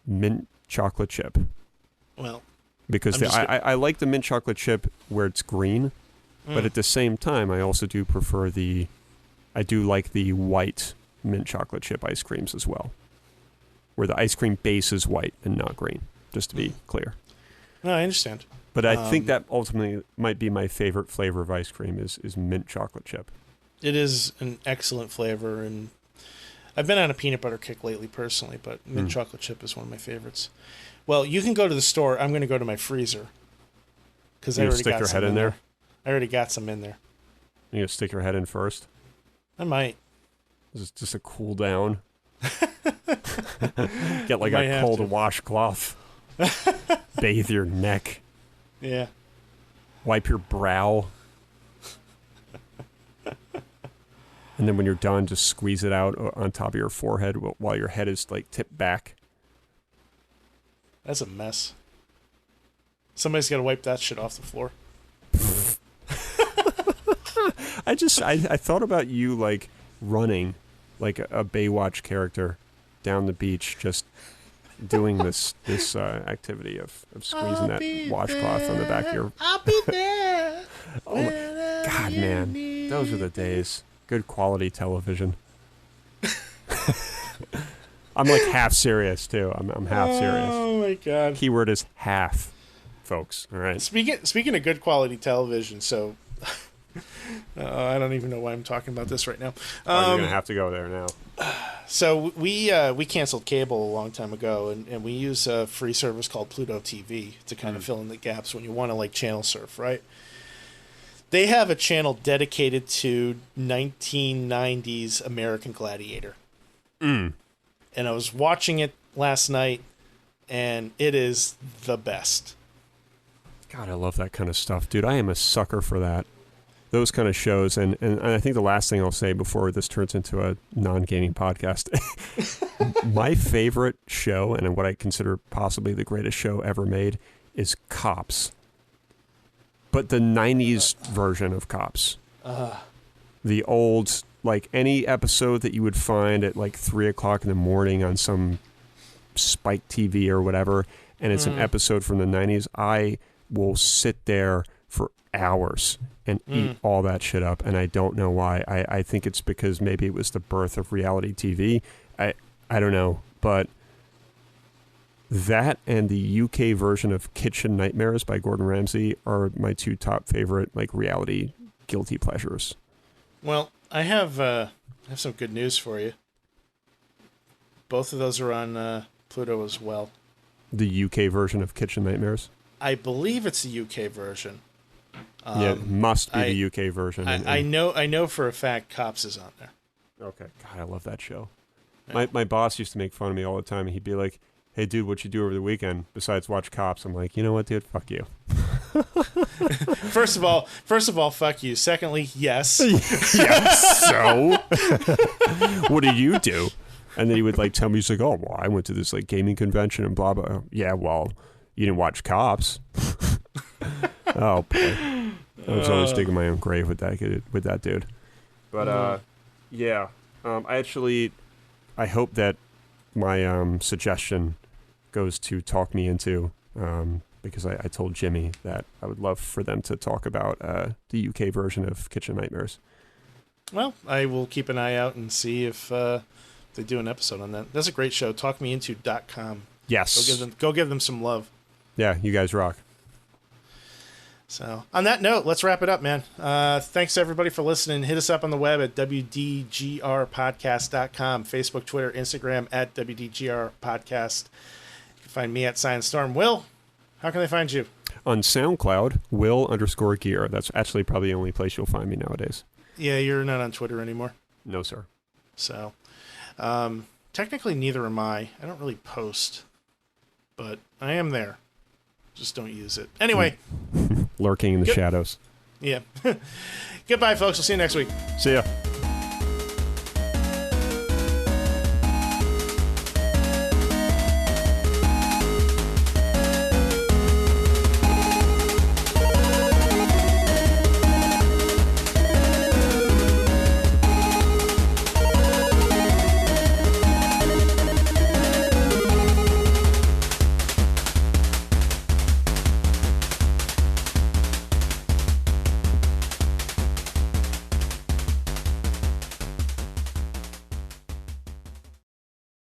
mint chocolate chip. Well, because I like the mint chocolate chip where it's green, but at the same time, I also do prefer I do like the white mint chocolate chip ice creams as well, where the ice cream base is white and not green, just to be clear. No, I understand. But I think that ultimately might be my favorite flavor of ice cream is mint chocolate chip. It is an excellent flavor, and I've been on a peanut butter kick lately personally, but mint chocolate chip is one of my favorites. Well, you can go to the store. I'm going to go to my freezer because I already got some in there. I already got some in there. You gonna stick your head in first? I might. This is just a cool down. Get like a cold washcloth. Bathe your neck. Yeah. Wipe your brow. And then when you're done, just squeeze it out on top of your forehead while your head is like tipped back. That's a mess. Somebody's got to wipe that shit off the floor. I thought about you like running like a Baywatch character down the beach, just doing this activity of squeezing that washcloth on the back of your... I'll be there. Oh my God, man. Those were the days. Good quality television. I'm like half serious, too. I'm half serious. Oh, my God. Keyword is half, folks. All right. Speaking of good quality television, so... I don't even know why I'm talking about this right now. You're going to have to go there now. So we canceled cable a long time ago, and we use a free service called Pluto TV to kind of fill in the gaps when you want to like channel surf, right? They have a channel dedicated to 1990s American Gladiator. And I was watching it last night, and it is the best. God, I love that kind of stuff. Dude, I am a sucker for that. Those kind of shows, and I think the last thing I'll say before this turns into a non-gaming podcast, my favorite show, and what I consider possibly the greatest show ever made, is Cops. But the 90s version of Cops. The old, like any episode that you would find at like 3 o'clock in the morning on some Spike TV or whatever, and it's an episode from the 90s, I will sit there for hours and eat all that shit up, and I don't know why. I think it's because maybe it was the birth of reality TV. I don't know, but that and the UK version of Kitchen Nightmares by Gordon Ramsay are my two top favorite like reality guilty pleasures. Well, I have some good news for you. Both of those are on Pluto as well. The UK version of Kitchen Nightmares? I believe it's the UK version. Yeah, it must be the UK version. I know for a fact Cops is on there. Okay. God, I love that show. Yeah. My boss used to make fun of me all the time, and he'd be like, "Hey, dude, what you do over the weekend besides watch Cops?" I'm like, you know what, dude? Fuck you. First of all, fuck you. Secondly, yes. Yes, so? What do you do? And then he would like tell me, he's like, "Oh, well, I went to this like gaming convention and blah, blah." Yeah, well, you didn't watch Cops. Oh, boy. I was always digging my own grave with that dude. But, yeah. I hope that my suggestion goes to talk me into, because I told Jimmy that I would love for them to talk about the UK version of Kitchen Nightmares. Well, I will keep an eye out and see if they do an episode on that. That's a great show. TalkMeInto.com. Yes. Go give them some love. Yeah, you guys rock. So, on that note, let's wrap it up, man. Thanks, everybody, for listening. Hit us up on the web at WDGRPodcast.com, Facebook, Twitter, Instagram, at WDGRPodcast. You can find me at Science Storm. Will, how can they find you? On SoundCloud, Will_Gear. That's actually probably the only place you'll find me nowadays. Yeah, you're not on Twitter anymore. No, sir. So, technically, neither am I. I don't really post. but I am there. Just don't use it. Anyway. Lurking in the shadows. Yeah. Goodbye, folks. We'll see you next week. See ya.